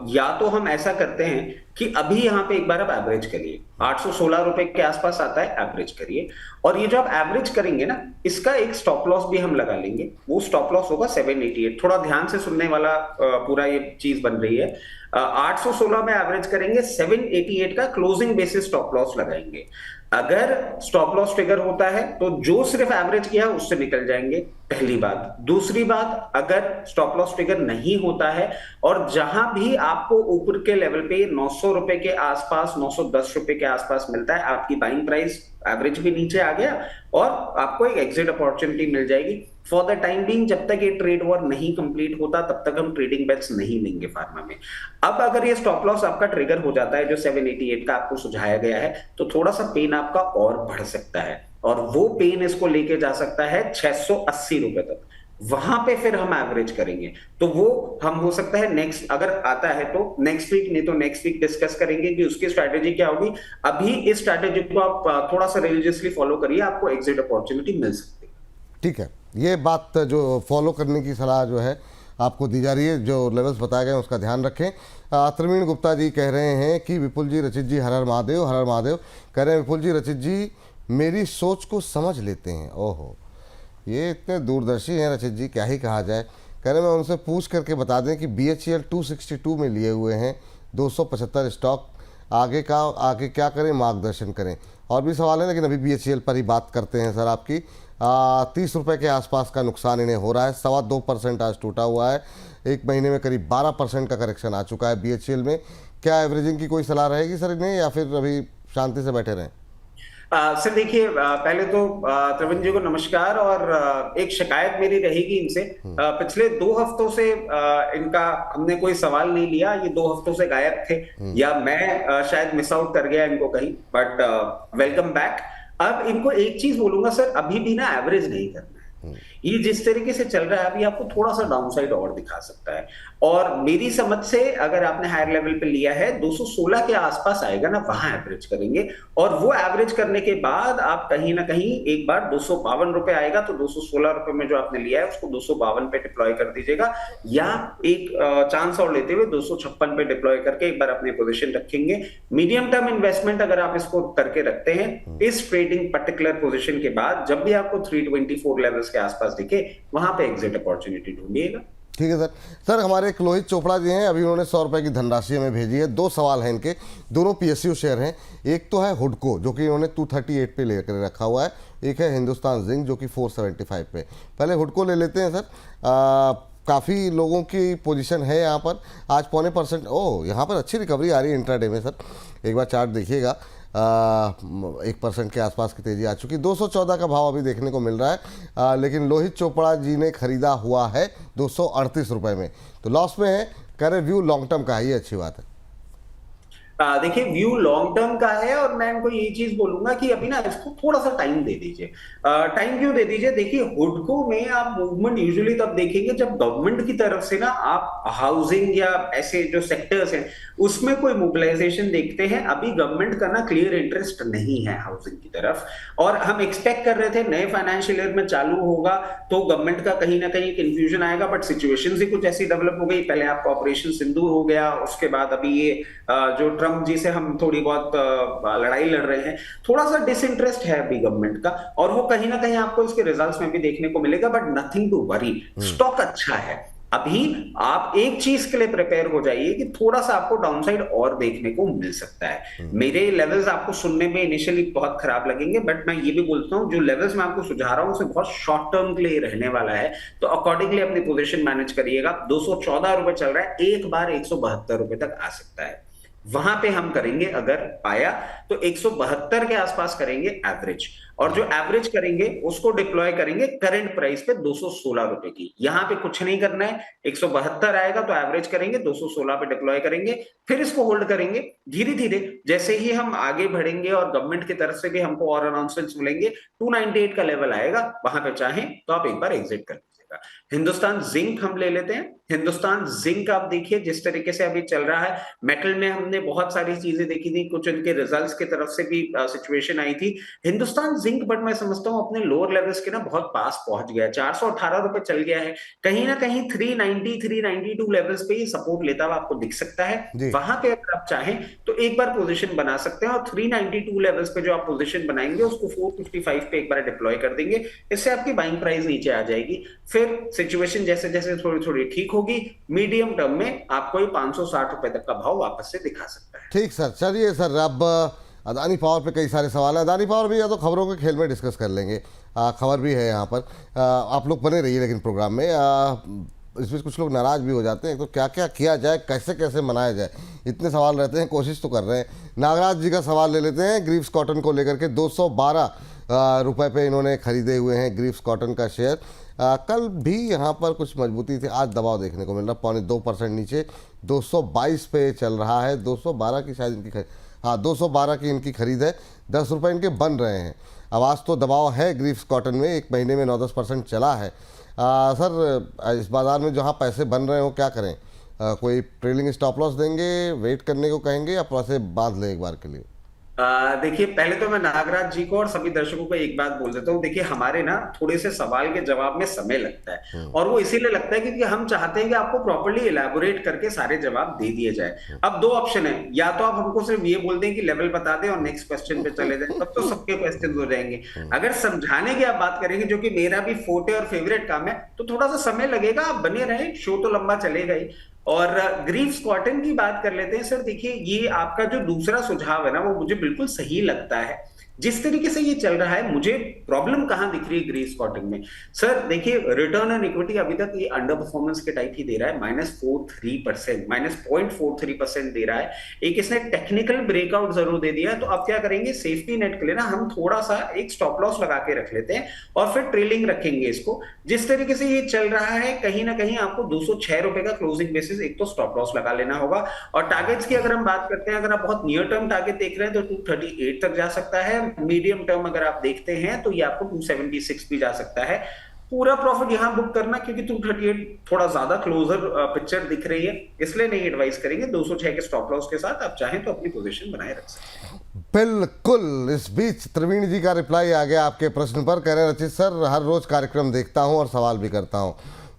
या तो हम ऐसा करते हैं कि अभी यहां पे एक बार आप एवरेज करिए, 816 रुपए के आसपास आता है, एवरेज करिए। और ये जो आप एवरेज करेंगे ना, इसका एक स्टॉप लॉस भी हम लगा लेंगे, वो स्टॉप लॉस होगा 788। थोड़ा ध्यान से सुनने वाला पूरा ये चीज बन रही है। 816 में एवरेज करेंगे, 788 का क्लोजिंग बेसिस स्टॉप लॉस लगाएंगे। अगर स्टॉप लॉस ट्रिगर होता है तो जो सिर्फ एवरेज किया है उससे निकल जाएंगे, पहली बात। दूसरी बात, अगर स्टॉप लॉस ट्रिगर नहीं होता है और जहां भी आपको ऊपर के लेवल पे 900 रुपए के आसपास, 910 रुपए के आसपास मिलता है, आपकी बाइंग प्राइस एवरेज भी नीचे आ गया और आपको एक एग्जिट अपॉर्चुनिटी मिल जाएगी। फॉर द टाइम बीइंग, जब तक ये ट्रेड वॉर नहीं कंप्लीट होता तब तक हम ट्रेडिंग बेट्स नहीं लेंगे फार्मा में। अब अगर ये स्टॉप लॉस आपका ट्रिगर हो जाता है जो 788 का आपको सुझाया गया है, तो थोड़ा सा पेन आपका और बढ़ सकता है, और वो पेन इसको लेके जा सकता है 680 रुपए तक। वहां पे फिर हम एवरेज करेंगे, तो वो हम हो सकता है नेक्स्ट, अगर आता है तो नेक्स्ट वीक, नहीं तो नेक्स्ट वीक डिस्कस करेंगे कि उसकी स्ट्रैटेजी क्या होगी। अभी इस स्ट्रैटेजी को आप थोड़ा सा रिलीजियसली फॉलो करिए, आपको एग्जिट अपॉर्चुनिटी मिल सकती है। ठीक है, ये बात जो फॉलो करने की सलाह जो है आपको दी जा रही है, जो लेवल्स बताए गए हैं उसका ध्यान रखें। प्रवीण गुप्ता जी कह रहे हैं कि विपुल जी, रचित जी, हर हर महादेव, हर हर महादेव। कह रहे हैं विपुल जी, रचित जी मेरी सोच को समझ लेते हैं। ओहो, ये इतने दूरदर्शी हैं रचित जी, क्या ही कहा जाए। कह रहे मैं उनसे पूछ करके बता दें कि BHEL 262 में लिए हुए हैं, 275 स्टॉक, आगे क्या करें, मार्गदर्शन करें। और भी सवाल है, लेकिन अभी BHEL पर ही बात करते हैं सर। आपकी 30 रुपये के आसपास का नुकसान इन्हें हो रहा है, 2.25% आज टूटा हुआ है, एक महीने में करीब 12% का करेक्शन आ चुका है BHEL में। क्या एवरेजिंग की कोई सलाह रहेगी सर इन्हें, या फिर अभी शांति से बैठे रहें? सर देखिए, पहले तो प्रवीण जी को नमस्कार, और एक शिकायत मेरी रहेगी इनसे। पिछले 2 हफ्तों से इनका हमने कोई सवाल नहीं लिया, ये 2 हफ्तों से गायब थे, या मैं शायद मिस आउट कर गया इनको कहीं, बट वेलकम बैक। अब इनको एक चीज बोलूंगा सर, अभी भी ना एवरेज नहीं करना है। ये जिस तरीके से चल रहा है अभी आपको थोड़ा सा डाउनसाइड और दिखा सकता है। और मेरी समझ से अगर आपने हायर लेवल पे लिया है 216 के आसपास आएगा ना, वहां एवरेज करेंगे। और वो एवरेज करने के बाद आप कहीं ना कहीं एक बार 252 रुपए आएगा तो 216 रुपए में जो आपने लिया है उसको 252 पे डिप्लॉय कर दीजिएगा, या एक चांस और लेते हुए 256 पे डिप्लॉय करके एक बार अपनी पोजीशन रखेंगे। मीडियम टर्म इन्वेस्टमेंट अगर आप इसको करके रखते हैं इस ट्रेडिंग पर्टिकुलर पोजीशन के बाद, जब भी आपको 324 लेवल्स के आसपास दिखे वहां पे एग्जिट अपॉर्चुनिटी ढूंढिएगा। ठीक है सर। सर हमारे एक लोहित चोपड़ा जी हैं, अभी उन्होंने 100 रुपये की धनराशि हमें भेजी है। दो सवाल हैं इनके, दोनों पीएसयू शेयर हैं। एक तो है हुडको जो कि इन्होंने 238 पे लेकर रखा हुआ है, एक है हिंदुस्तान जिंक जो कि 475 पे। पहले हुडको ले लेते हैं सर। काफ़ी लोगों की पोजीशन है यहाँ पर, आज 0.25%। ओह, यहाँ पर अच्छी रिकवरी आ रही है इंट्राडे में सर। एक बार चार्ट देखिएगा, 1% के आसपास की तेजी आ चुकी। 214 का भाव अभी देखने को मिल रहा है, लेकिन लोहित चोपड़ा जी ने खरीदा हुआ है 238 रुपये में, तो लॉस में है। करे व्यू लॉन्ग टर्म का है, ये अच्छी बात है। देखिए व्यू लॉन्ग टर्म का है, और मैं इनको ये चीज बोलूंगा कि अभी ना इसको थोड़ा सा टाइम दे दीजिए। टाइम क्यों दे दीजिए? देखिए हुडको में आप मूवमेंट यूजुअली तब देखेंगे जब गवर्नमेंट की तरफ से ना आप हाउसिंग या ऐसे जो सेक्टर्स हैं उसमें कोई मोबिलाइजेशन देखते हैं। अभी गवर्नमेंट का ना क्लियर इंटरेस्ट नहीं है हाउसिंग की तरफ, और हम एक्सपेक्ट कर रहे थे नए फाइनेंशियल ईयर में चालू होगा तो गवर्नमेंट का कहीं ना कहीं कंफ्यूजन आएगा, बट सिचुएशन ही कुछ ऐसी डेवलप हो गई। पहले आपका ऑपरेशन सिंदूर हो गया, उसके बाद अभी ये जो ट्रम्प जी से हम थोड़ी बहुत लड़ाई लड़ रहे हैं, थोड़ा सा डिसइंटरेस्ट है अभी गवर्नमेंट का, और वो कहीं ना कहीं आपको इसके रिजल्ट्स में भी देखने को मिलेगा। But nothing to worry, stock अच्छा है। अभी आप एक चीज के लिए प्रिपेयर हो जाइए कि थोड़ा सा आपको डाउनसाइड और देखने को मिल सकता है। मेरे लेवल्स आपको सुनने में इनिशियली बहुत खराब लगेंगे, बट मैं ये भी बोलता हूं जो लेवल्स मैं आपको सुझा रहा हूं उसे बहुत शॉर्ट टर्म के लिए रहने वाला है, तो अकॉर्डिंगली अपनी पोजीशन मैनेज करिएगा। 214 रुपए चल रहा है, एक बार 172 रुपए तक आ सकता है। वहां पे हम करेंगे अगर पाया तो 172 के आसपास करेंगे एवरेज, और जो एवरेज करेंगे उसको डिप्लॉय करेंगे करंट प्राइस पे 216 रुपए की। यहां पे कुछ नहीं करना है, 172 आएगा तो एवरेज करेंगे, 216 पे डिप्लॉय करेंगे, फिर इसको होल्ड करेंगे। धीरे धीरे जैसे ही हम आगे बढ़ेंगे और गवर्नमेंट की तरफ से भी हमको और अनाउंसमेंट्स मिलेंगे, 298 का लेवल आएगा, वहां पे चाहें तो आप एक बार एग्जिट कर लीजिएगा। हिंदुस्तान जिंक हम ले लेते हैं। हिंदुस्तान जिंक आप देखिए जिस तरीके से अभी चल रहा है, मेटल में हमने बहुत सारी चीजें देखी थी, कुछ उनके रिजल्ट्स की तरफ से भी सिचुएशन आई थी। हिंदुस्तान जिंक बट मैं समझता हूं अपने लोअर लेवल्स के ना बहुत पास पहुंच गया है, 418 रुपए चल गया है। कहीं ना कहीं 390 392 लेवल्स पे ये सपोर्ट लेता हुआ आपको दिख सकता है। वहां पे अगर आप चाहें तो एक बार पोजीशन बना सकते हैं, और 392 लेवल्स पे जो आप पोजीशन बनाएंगे उसको 455 पे एक बार डिप्लॉय कर देंगे। इससे आपकी बाइंग प्राइस नीचे आ जाएगी। फिर सिचुएशन जैसे जैसे थोड़ी थोड़ी ठीक होगी, मीडियम टर्म में आपको 560 रुपए तक का भाव वापस से दिखा सकता है। ठीक सर, चलिए सर, अब अदानी पावर पे कई सारे सवाल हैं। अदानी पावर भी या तो खबरों के खेल में डिस्कस कर लेंगे, खबर भी है यहाँ पर। आप लोग बने रहिए लेकिन प्रोग्राम में। इसमें कुछ लोग नाराज़ भी हो जाते हैं, तो क्या क्या किया जाए, कैसे कैसे मनाया जाए, इतने सवाल रहते हैं, कोशिश तो कर रहे हैं। नागराज जी का सवाल ले लेते हैं। ग्रीव्स कॉटन को लेकर के 212 रुपए पे इन्होंने खरीदे हुए हैं ग्रीव्स कॉटन का शेयर। कल भी यहाँ पर कुछ मजबूती थी, आज दबाव देखने को मिल रहा, 0.2% नीचे 222 पे चल रहा है। 212 की शायद इनकी 212 की इनकी खरीद है, 10 रुपये इनके बन रहे हैं। अब आज तो दबाव है ग्रीव्स कॉटन में, एक महीने में 9-10% चला है। सर इस बाज़ार में जहाँ पैसे बन रहे हो क्या करें? कोई ट्रेलिंग स्टॉप लॉस देंगे, वेट करने को कहेंगे, या पैसे बांध लें एक बार के लिए? देखिए पहले तो मैं नागराज जी को और सभी दर्शकों को एक बात बोल देता हूँ। देखिए हमारे ना थोड़े से सवाल के जवाब में समय लगता है, और वो इसीलिए लगता है क्योंकि हम चाहते हैं कि आपको प्रॉपर्ली इलैबोरेट करके सारे जवाब दे दिए जाए। अब दो ऑप्शन है, या तो आप हमको सिर्फ ये बोल दें कि लेवल बता दें और नेक्स्ट क्वेश्चन पे चले जाएं, तब तो सबके क्वेश्चन हो जाएंगे। अगर समझाने की आप बात करेंगे, जो कि मेरा भी फोर्टे और फेवरेट काम है, तो थोड़ा सा समय लगेगा। आप बने रहें, शो तो लंबा चलेगा ही। और ग्रीव्स कॉटन की बात कर लेते हैं। सर देखिए ये आपका जो दूसरा सुझाव है ना, वो मुझे बिल्कुल सही लगता है। जिस तरीके से ये चल रहा है, मुझे प्रॉब्लम कहां दिख रही है ग्रीव्स कॉटन में? सर देखिए रिटर्न ऑन इक्विटी अभी तक ये अंडर परफॉर्मेंस के टाइप ही दे रहा है, -0.43% -0.43% दे रहा है। एक इसने टेक्निकल ब्रेकआउट जरूर दे दिया है, तो अब क्या करेंगे, सेफ्टी नेट के लिए ना हम थोड़ा सा एक स्टॉप लॉस लगा के रख लेते हैं और फिर ट्रेलिंग रखेंगे इसको। जिस तरीके से ये चल रहा है, कहीं ना कहीं आपको 206 रुपए का क्लोजिंग बेसिस एक तो स्टॉप लॉस लगा लेना होगा। और टारगेट्स की अगर हम बात करते हैं, अगर आप बहुत नियर टर्म टारगेट देख रहे हैं तो 238 तक जा सकता है। मीडियम टर्म अगर आप देखते हैं तो ये आपको 276 भी जा सकता है। पूरा प्रॉफिट यहां बुक करना, क्योंकि 238 थोड़ा ज्यादा क्लोजर पिक्चर दिख रही है, इसलिए नहीं एडवाइस करेंगे। 206 के स्टॉप लॉस के साथ आप चाहें तो अपनी पोजीशन बनाए रख सकते हैं। बिल्कुल। इस बीच प्रवीण जी का रिप्लाई आ गया आपके प्रश्न पर। कह रहे हैं रचित सर, हर रोज कार्यक्रम देखता हूं और सवाल भी करता हूं।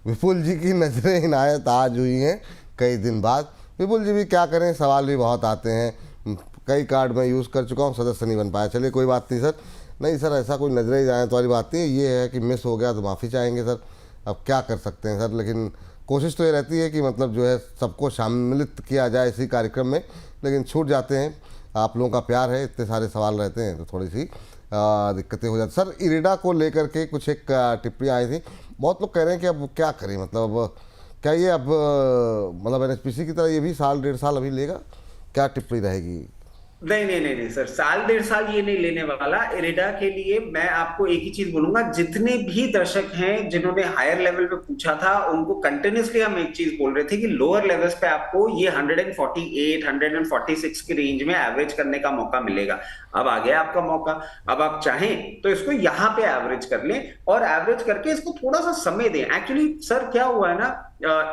विपुल जी की नजरें इनायत आज हुई हैं कई दिन बाद। विपुल जी भी क्या करें, सवाल भी बहुत आते हैं। कई कार्ड मैं यूज़ कर चुका हूँ, सदस्य नहीं बन पाया। चलिए कोई बात नहीं सर। नहीं सर, ऐसा कोई नजरें जाए तो वाली बात नहीं है। ये है कि मिस हो गया तो माफ़ी चाहेंगे सर, अब क्या कर सकते हैं सर। लेकिन कोशिश तो ये रहती है कि मतलब जो है सबको शामिलित किया जाए इसी कार्यक्रम में, लेकिन छूट जाते हैं। आप लोगों का प्यार है, इतने सारे सवाल रहते हैं तो थोड़ी सी दिक्कतें हो जाती। सर इरिडा को लेकर के कुछ एक टिप्पणी आई थी। बहुत लोग कह रहे हैं कि अब क्या करें, मतलब अब क्या ये अब मतलब एनएचपीसी की तरह ये भी साल 1.5 साल अभी लेगा, क्या टिप्पणी रहेगी? नहीं नहीं नहीं नहीं सर, साल 1.5 साल ये नहीं लेने वाला। इरिडा के लिए मैं आपको एक ही चीज बोलूंगा, जितने भी दर्शक हैं जिन्होंने हायर लेवल पे पूछा था, उनको कंटिन्यूसली हम एक चीज बोल रहे थे कि लोअर लेवल्स पे आपको ये 148 146 की रेंज में एवरेज करने का मौका मिलेगा। अब आ गया आपका मौका। अब आप चाहें तो इसको यहां पे एवरेज कर लें, और एवरेज करके इसको थोड़ा सा समय दें। एक्चुअली सर क्या हुआ है ना,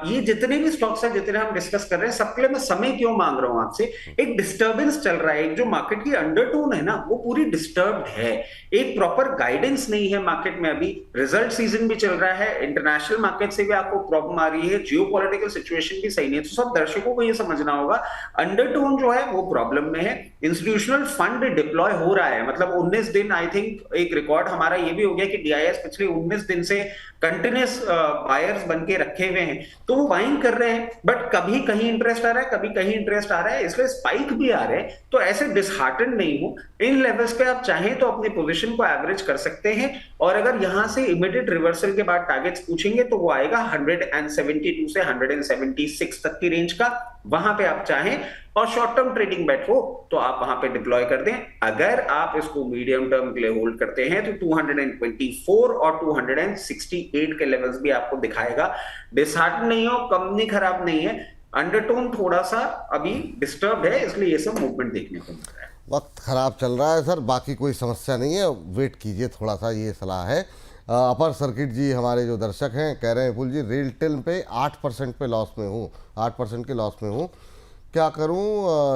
ये जितने भी स्टॉक्स हैं जितने हम डिस्कस कर रहे हैं, सबके लिए मैं समय क्यों मांग रहा हूं आपसे, एक डिस्टर्बेंस चल रहा है। एक जो मार्केट की अंडरटोन है ना, वो पूरी डिस्टर्ब्ड है। एक प्रॉपर गाइडेंस नहीं है मार्केट में। अभी रिजल्ट सीजन भी चल रहा है, इंटरनेशनल मार्केट से भी आपको प्रॉब्लम आ रही है, जियोपॉलिटिकल सिचुएशन भी सही नहीं है। तो सब दर्शकों को ये समझना होगा, अंडरटोन जो है वो प्रॉब्लम में है। इंस्टीट्यूशनल फंड डिप्लॉय हो रहा है, मतलब 19 दिन, आई थिंक एक रिकॉर्ड हमारा ये भी हो गया कि डीआईएस पिछले 19 दिन से कंटिन्यूस बायर्स बन के रखे हुए हैं, तो वो बाइंग कर रहे हैं। बट कभी कहीं इंटरेस्ट आ रहा है, कभी कहीं इंटरेस्ट आ रहा है, इसलिए स्पाइक भी आ रहे हैं। तो ऐसे डिसहार्टन नहीं हो। इन लेवल्स पे आप चाहें तो अपनी पोजीशन को एवरेज कर सकते हैं, और अगर यहां से इमीडिएट रिवर्सल के बाद टारगेट्स पूछेंगे तो वो आएगा 172 से 176 तक की रेंज का। वहां पे आप चाहें और शॉर्ट टर्म ट्रेडिंग बेट हो तो आप वहां पे डिप्लॉय कर दें। अगर आप इसको मीडियम टर्म के लिए होल्ड करते हैं तो 224 और 268 के लेवल्स भी आपको दिखाएगा। डिसहार्ट नहीं हो, कंपनी खराब नहीं है, अंडरटोन थोड़ा सा अभी डिस्टर्ब है, इसलिए ये सब मूवमेंट देखने को मिल रहा है। वक्त ख़राब चल रहा है सर, बाकी कोई समस्या नहीं है, वेट कीजिए थोड़ा सा, ये सलाह है। अपर सर्किट जी हमारे जो दर्शक हैं कह रहे हैं विपुल जी रेलटेल पे 8% पे लॉस में हूँ, 8% के लॉस में हूँ, क्या करूँ?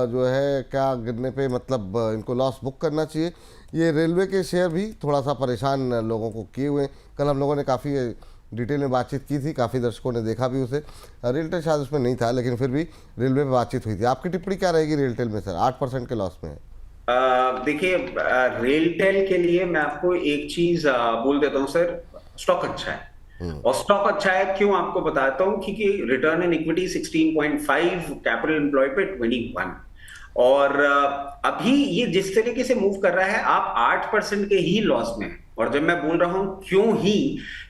जो है क्या गिरने पे मतलब इनको लॉस बुक करना चाहिए? ये रेलवे के शेयर भी थोड़ा सा परेशान लोगों को किए हुए। कल हम लोगों ने काफ़ी डिटेल में बातचीत की थी, काफ़ी दर्शकों ने देखा भी उसे। रेलटेल शायद उसमें नहीं था, लेकिन फिर भी रेलवे पे बातचीत हुई थी। आपकी टिप्पणी क्या रहेगी रेलटेल में सर? 8% के लॉस में है। देखिए, रेलटेल के लिए मैं आपको एक चीज बोल देता हूं सर, स्टॉक अच्छा है। और स्टॉक अच्छा है क्यों आपको बताता हूं, क्योंकि return in equity 16.5, capital employ पे 21, और अभी ये जिस तरीके से मूव कर रहा है, आप 8% के ही लॉस में हैं। और जब मैं बोल रहा हूं क्यों ही,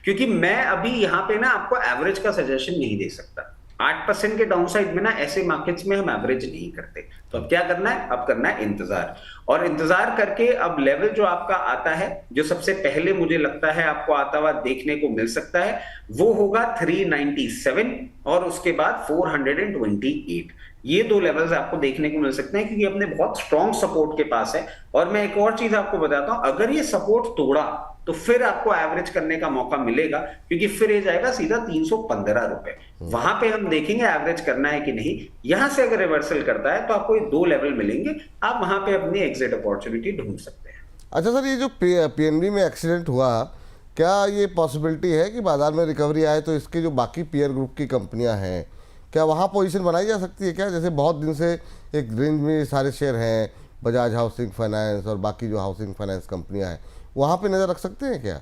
क्योंकि मैं अभी यहां पे ना आपको एवरेज का सजेशन नहीं दे सकता। 8% के डाउनसाइड में ना ऐसे मार्केट्स में हम एवरेज नहीं करते। तो अब क्या करना है? अब करना है इंतजार, और इंतजार करके अब लेवल जो आपका आता है, जो सबसे पहले मुझे लगता है आपको आता हुआ देखने को मिल सकता है, वो होगा 397 और उसके बाद 428। ये दो लेवल्स आपको देखने को मिल सकते हैं, क्योंकि अपने बहुत स्ट्रॉन्ग सपोर्ट के पास है। और मैं एक और चीज आपको बताता हूं, अगर ये सपोर्ट तोड़ा तो फिर आपको एवरेज करने का मौका मिलेगा, क्योंकि फिर ये जाएगा सीधा 315 रुपए। वहां पे हम देखेंगे एवरेज करना है कि नहीं। यहां से अगर रिवर्सल करता है तो आपको ये दो लेवल मिलेंगे, आप वहां पे अपनी एग्जिट अपॉर्चुनिटी ढूंढ सकते हैं। अच्छा सर, ये जो पीएनबी में एक्सीडेंट हुआ, क्या ये पॉसिबिलिटी है कि बाजार में रिकवरी आए तो इसके जो बाकी पीयर ग्रुप की कंपनियां हैं, क्या वहाँ पोजीशन बनाई जा सकती है क्या? जैसे बहुत दिन से एक रेंज में सारे शेयर हैं, बजाज हाउसिंग फाइनेंस और बाकी जो हाउसिंग फाइनेंस कंपनियां हैं, वहाँ पे नज़र रख सकते हैं क्या?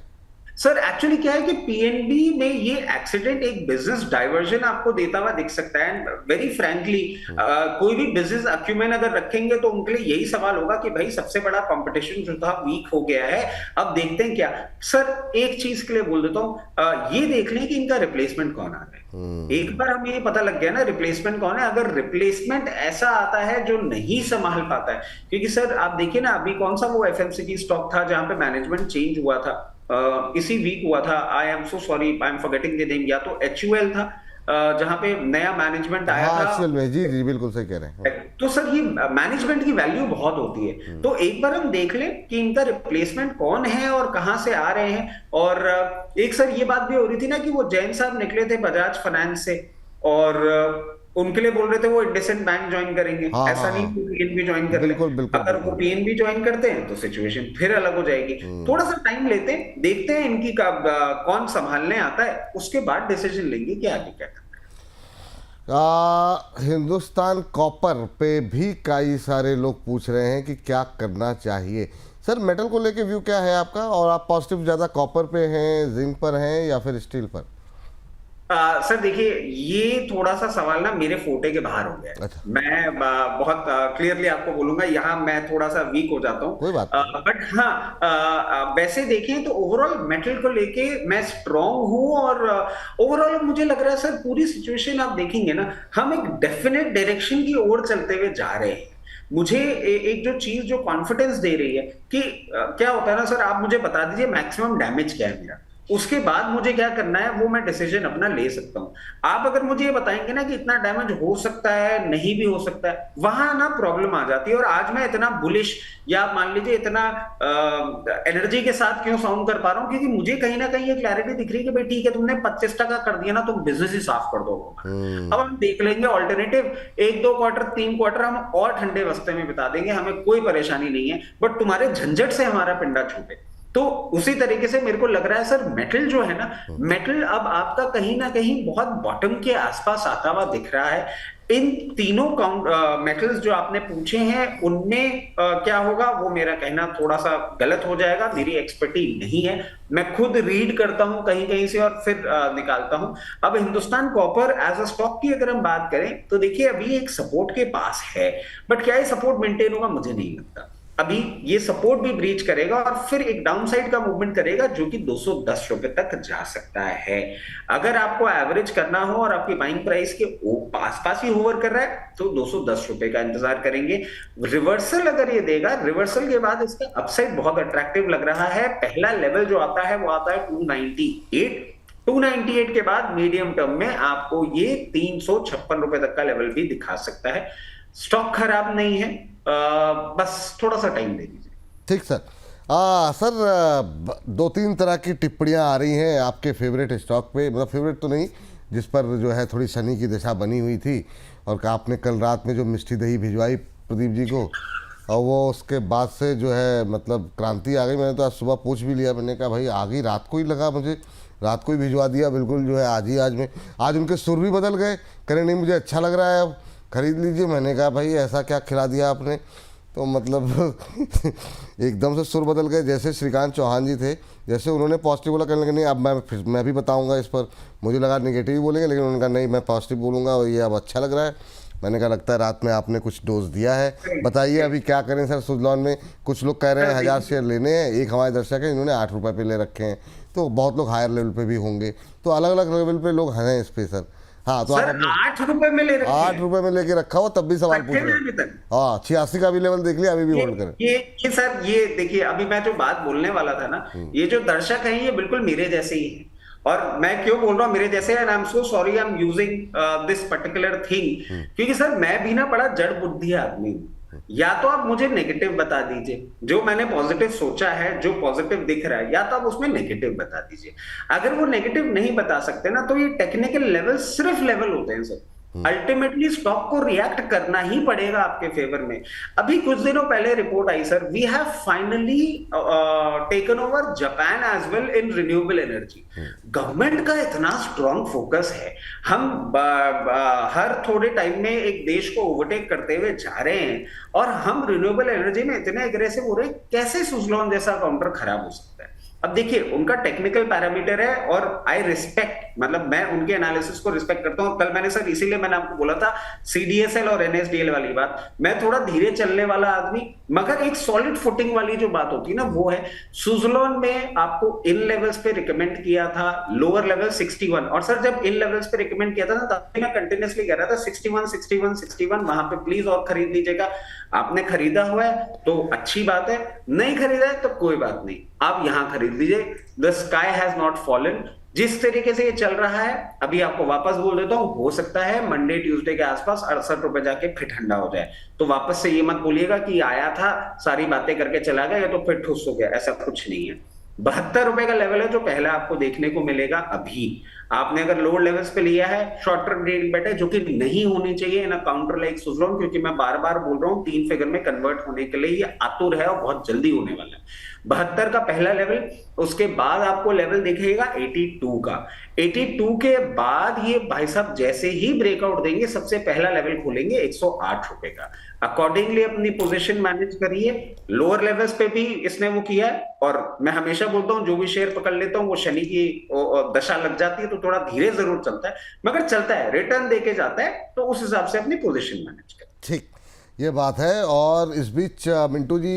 सर एक्चुअली क्या है कि पीएनबी में ये एक्सीडेंट एक बिजनेस डाइवर्जन आपको देता हुआ दिख सकता है। वेरी फ्रैंकली, कोई भी बिजनेस अक्यूमेन अगर रखेंगे तो उनके लिए यही सवाल होगा कि भाई सबसे बड़ा कंपटीशन जो था वीक हो गया है, अब देखते हैं क्या। सर एक चीज के लिए बोल देता हूं, ये देख लें कि इनका रिप्लेसमेंट कौन आ रहा है। एक बार हमें ये पता लग गया ना रिप्लेसमेंट कौन है, अगर रिप्लेसमेंट ऐसा आता है जो नहीं संभाल पाता है, क्योंकि सर आप देखिए ना, अभी कौन सा वो एफएमसीजी स्टॉक था जहां पे मैनेजमेंट चेंज हुआ था, इसी वीक हुआ था। I am so sorry, I am forgetting the name, या तो एचयूएल था, जहां पे नया मैनेजमेंट आया हाँ था। एक्चुअल में जी जी बिल्कुल सही कह रहे हैं। तो सर ये मैनेजमेंट की वैल्यू बहुत होती है, तो एक बार हम देख लें कि इनका रिप्लेसमेंट कौन है और कहां से आ रहे हैं। और एक सर ये बात भी हो रही थी ना कि वो जैन साहब निकले थे बजाज फाइनेंस से, और उनके लिए बोल रहे थे वो इंडसइंड बैंक ज्वाइन करेंगे। हाँ हाँ ऐसा नहीं हाँ कि पीएनबी ज्वाइन कर ले। बिल्कुल बिल्कुल अगर वो बिल्कुल। पीएनबी ज्वाइन करते हैं तो सिचुएशन फिर अलग हो जाएगी। थोड़ा सा टाइम लेते हैं, देखते हैं इनकी कौन संभालने आता है, उसके बाद डिसीजन लेंगे कि आगे क्या करना हिंदुस्तान कॉपर पे भी कई सारे लोग पूछ रहे हैं कि क्या करना चाहिए। सर मेटल को लेके व्यू क्या है आपका, और आप पॉजिटिव ज़्यादा कॉपर पे हैं, जिंक पर हैं या फिर स्टील पर? सर देखिए, ये थोड़ा सा सवाल ना मेरे फोटे के बाहर हो गया है। अच्छा मैं बहुत क्लियरली आपको बोलूंगा, यहाँ मैं थोड़ा सा वीक हो जाता कोई बात नहीं। हूँ। बट हाँ, वैसे देखें तो ओवरऑल मेटल को लेके मैं स्ट्रांग हूँ, और ओवरऑल मुझे लग रहा है सर पूरी सिचुएशन आप देखेंगे ना, हम एक डेफिनेट डायरेक्शन की ओर चलते हुए जा रहे हैं। मुझे एक जो चीज जो कॉन्फिडेंस दे रही है कि क्या होता है ना सर, आप मुझे बता दीजिए मैक्सिमम डैमेज क्या है मेरा, उसके बाद मुझे क्या करना है वो मैं डिसीजन अपना ले सकता हूं। आप अगर मुझे ये बताएंगे ना कि इतना डैमेज हो सकता है, नहीं भी हो सकता है, वहां ना प्रॉब्लम आ जाती है। और आज मैं इतना बुलिश या मान लीजिए इतना एनर्जी के साथ क्यों साउंड कर पा रहा हूं, क्योंकि मुझे कहीं ना कहीं ये क्लैरिटी दिख रही है कि भाई ठीक है, तुमने 25% कर दिया ना, तुम बिजनेस ही साफ कर दो। अब हम देख लेंगे ऑल्टरनेटिव, 1-2 क्वार्टर 3 क्वार्टर हम और ठंडे बस्ते में बिता देंगे, हमें कोई परेशानी नहीं है, बट तुम्हारे झंझट से हमारा पिंडा छूटे। तो उसी तरीके से मेरे को लग रहा है सर, मेटल जो है ना, मेटल अब आपका कहीं ना कहीं बहुत बॉटम के आसपास आता हुआ दिख रहा है। इन तीनों मेटल्स जो आपने पूछे हैं उनमें क्या होगा वो मेरा कहना थोड़ा सा गलत हो जाएगा, मेरी एक्सपर्टीज नहीं है। मैं खुद रीड करता हूं कहीं कहीं से और फिर निकालता हूं। अब Hindustan Copper as a stock की अगर हम बात करें तो देखिए अभी एक सपोर्ट के पास है, बट क्या ये सपोर्ट मेंटेन होगा मुझे नहीं लगता। अभी ये सपोर्ट भी ब्रीच करेगा और फिर एक डाउनसाइड का मूवमेंट करेगा जो कि 210 रुपए तक जा सकता है। अगर आपको एवरेज करना हो और आपकी बाइंग प्राइस के पास पास ही होवर कर रहा है तो 210 रुपए का इंतजार करेंगे। रिवर्सल अगर ये देगा, रिवर्सल के बाद इसका अपसाइड बहुत अट्रैक्टिव लग रहा है। पहला लेवल जो आता है वो आता है 298 के बाद मीडियम टर्म में आपको ये 356 रुपए तक का लेवल भी दिखा सकता है। स्टॉक खराब नहीं है, बस थोड़ा सा टाइम दे दीजिए। ठीक सर। सर 2-3 तरह की टिप्पणियां आ रही हैं आपके फेवरेट स्टॉक पे, मतलब फेवरेट तो नहीं, जिस पर जो है थोड़ी शनि की दशा बनी हुई थी, और आपने कल रात में जो मिष्टी दही भिजवाई प्रदीप जी को, और वो उसके बाद से जो है मतलब क्रांति आ गई। मैंने तो आज सुबह पूछ भी लिया, मैंने कहा भाई आ गई, रात को ही लगा मुझे, रात को ही भिजवा दिया बिल्कुल जो है आज उनके सुर भी बदल गए, करें नहीं मुझे अच्छा लग रहा है अब खरीद लीजिए। मैंने कहा भाई ऐसा क्या खिला दिया आपने, तो मतलब एकदम से सुर बदल गए। जैसे श्रीकांत चौहान जी थे, जैसे उन्होंने पॉजिटिव बोला, कहने लगे नहीं अब मैं भी बताऊंगा इस पर, मुझे लगा नेगेटिव ही बोलेंगे, लेकिन उन्होंने कहा नहीं मैं पॉजिटिव बोलूँगा और ये अब अच्छा लग रहा है। मैंने कहा लगता है रात में आपने कुछ डोज दिया है। बताइए अभी क्या करें सर सुजलॉन में? कुछ लोग कह रहे हैं 1000 शेयर लेने हैं, एक हमारे दर्शक है इन्होंने 8 रुपये पे ले रखे हैं, तो बहुत लोग हायर लेवल पे भी होंगे, तो अलग अलग लेवल पे लोग हैं इस पे सर। हाँ तो सर आप 8 रुपए में ले रखे हैं, 8 रुपए में लेके रखा हो तब भी सवाल पूछ रहे हैं। हाँ 86 का भी लेवल देख लिया, अभी भी होल्ड करें। ये सर ये देखिए, अभी मैं जो बात बोलने वाला था ना, ये जो दर्शक हैं ये बिल्कुल मेरे जैसे ही हैं। और मैं क्यों बोल रहा हूं मेरे जैसे, and I am so sorry I am using this particular thing, क्योंकि सर मैं भी ना बड़ा जड़ बुद्धि आदमी हूं। या तो आप मुझे नेगेटिव बता दीजिए, जो मैंने पॉजिटिव सोचा है, जो पॉजिटिव दिख रहा है, या तो आप उसमें नेगेटिव बता दीजिए। अगर वो नेगेटिव नहीं बता सकते ना, तो ये टेक्निकल लेवल सिर्फ लेवल होते हैं सर। अल्टीमेटली स्टॉक को रिएक्ट करना ही पड़ेगा आपके फेवर में। अभी कुछ दिनों पहले रिपोर्ट आई sir, we have finally taken over Japan as well in renewable energy. Government का इतना स्ट्रॉन्ग फोकस है, हम हर थोड़े टाइम में एक देश को ओवरटेक करते हुए जा रहे हैं, और हम रिन्यूएबल एनर्जी में इतने एग्रेसिव हो रहे हैं। कैसे सुजलॉन जैसा काउंटर खराब हो सकता है? अब देखिए उनका टेक्निकल पैरामीटर है, और आई रिस्पेक्ट, मतलब मैं उनके एनालिसिस को रिस्पेक्ट करता हूं। कल मैंने सर इसीलिए मैंने आपको बोला था सीडीएसएल और एनएसडीएल वाली बात, मैं थोड़ा धीरे चलने वाला आदमी, मगर एक सॉलिड फुटिंग वाली जो बात होती है ना वो है। सुजलॉन में आपको इन लेवल्स पे रिकमेंड किया था, लोअर लेवल 61, और सर जब इन लेवल्स पे रिकमेंड किया था ना तब मैं कंटिन्यूअसली कह रहा था 61 वहां पे प्लीज और खरीद लीजिएगा। आपने खरीदा हुआ है तो अच्छी बात है, नहीं खरीदा है तो कोई बात नहीं, आप यहां खरीद लीजिए। The sky has not fallen, जिस तरीके से ये चल रहा है, अभी आपको वापस बोल देता हूं, हो सकता है मंडे ट्यूसडे के आसपास 68 रुपए जाके फिर ठंडा हो जाए। तो वापस से ये मत बोलिएगा कि आया था, सारी बातें करके चला गया, या तो फिर ठुस हो गया, ऐसा कुछ नहीं है। 72 रुपए का लेवल है जो पहला आपको देखने को मिलेगा। अभी आपने अगर लोअर लेवल्स पे लिया है, शॉर्ट टर्म ट्रेडिंग बेट है, जो कि नहीं होनी चाहिए इन काउंटर लाइक सुजलोन, क्योंकि मैं बार बार बोल रहा हूं 3 फिगर में कन्वर्ट होने के लिए ये आतुर है और बहुत जल्दी होने वाला है। 72 का पहला लेवल, उसके बाद आपको लेवल दिखेगा 82 का। 82 के बाद ये भाई साहब जैसे ही ब्रेकआउट देंगे, सबसे पहला लेवल खोलेंगे 108 रुपए का। अकॉर्डिंगली अपनी पोजीशन मैनेज करिए। लोअर लेवल्स पे भी इसने वो किया है, और मैं हमेशा बोलता हूं जो भी शेयर पकड़ लेता हूं वो शनि की दशा लग जाती है तो थोड़ा धीरे जरूर चलता है, मगर चलता है, रिटर्न देके जाता है, तो उस हिसाब से अपनी पोजीशन मैनेज करें। ठीक, ये बात है। और इस बीच मिंटू जी,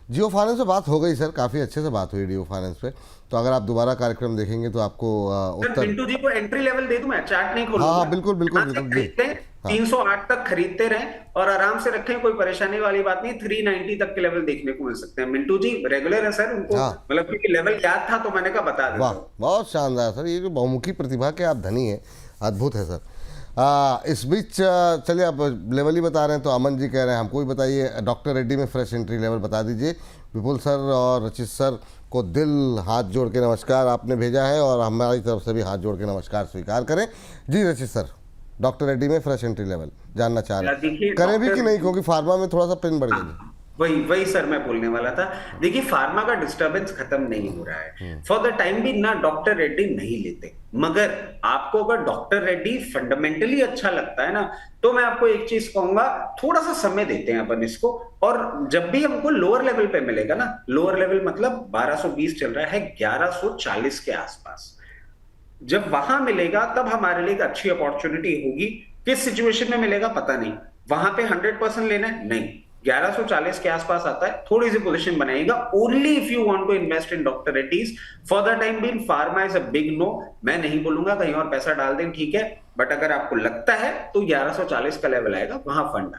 जियो फाइनेंस पे बात हो गई सर, काफ़ी अच्छे से बात हुई जियो फाइनेंस पे। तो अगर आप दोबारा कार्यक्रम देखेंगे तो आपको उत्तर। पिंटू जी को एंट्री लेवल दे दूं, मैं चार्ट नहीं खोलूंगा। हाँ बिल्कुल बिल्कुल यहाँ से बिल्कुल जी। खरीदते हैं, 308 तक खरीदते रहें और आराम से रखें, कोई परेशानी वाली बात नहीं। 390 तक के लेवल देखने को मिल सकते हैं। मिंटू जी रेगुलर है सर, उनको हाँ। मतलब क्योंकि लेवल याद था तो मैंने कहा बता देता वाह, हूं। बहुत शानदार सर, ये जो बहुमुखी प्रतिभा के आप धनी हैं, अद्भुत है सर। इस बीच चलिए, आप लेवल ही बता रहे हैं तो अमन जी कह रहे हैं हमको भी बताइए, डॉक्टर रेड्डी में फ्रेश एंट्री लेवल बता दीजिए। विपुल सर और रचित सर को दिल हाथ जोड़ के नमस्कार आपने भेजा है, और हमारी तरफ से भी हाथ जोड़ के नमस्कार स्वीकार करें। जी रचित सर, डॉक्टर रेड्डी में फ्रेश एंट्री लेवल जानना चाह रहे देखिए, हैं, करें भी कि डॉक्टर- नहीं, क्योंकि फार्मा में थोड़ा सा पेन बढ़ गया। वही वही सर मैं बोलने वाला था। देखिए, फार्मा का डिस्टरबेंस खत्म नहीं हो रहा है फॉर द टाइम भी ना, डॉक्टर रेड्डी नहीं लेते। मगर आपको अगर डॉक्टर रेड्डी फंडामेंटली अच्छा लगता है ना, तो मैं आपको एक चीज कहूंगा, थोड़ा सा समय देते हैं अपन इसको। और जब भी हमको लोअर लेवल पे मिलेगा ना, लोअर लेवल मतलब 1220 चल रहा है, 1140 के आसपास, जब वहां मिलेगा तब हमारे लिए एक अच्छी अपॉर्चुनिटी होगी। किस सिचुएशन में मिलेगा पता नहीं, वहां पे 100% लेना है नहीं, 1140 के आसपास आता है, थोड़ी सी पोजीशन बनाएगा। Only if you want to invest in doctor Reddy's. For the time being pharma is a big no. मैं नहीं बोलूंगा कहीं और पैसा डाल दें, ठीक है, बट अगर आपको लगता है तो 1140 का लेवल आएगा, वहां फंड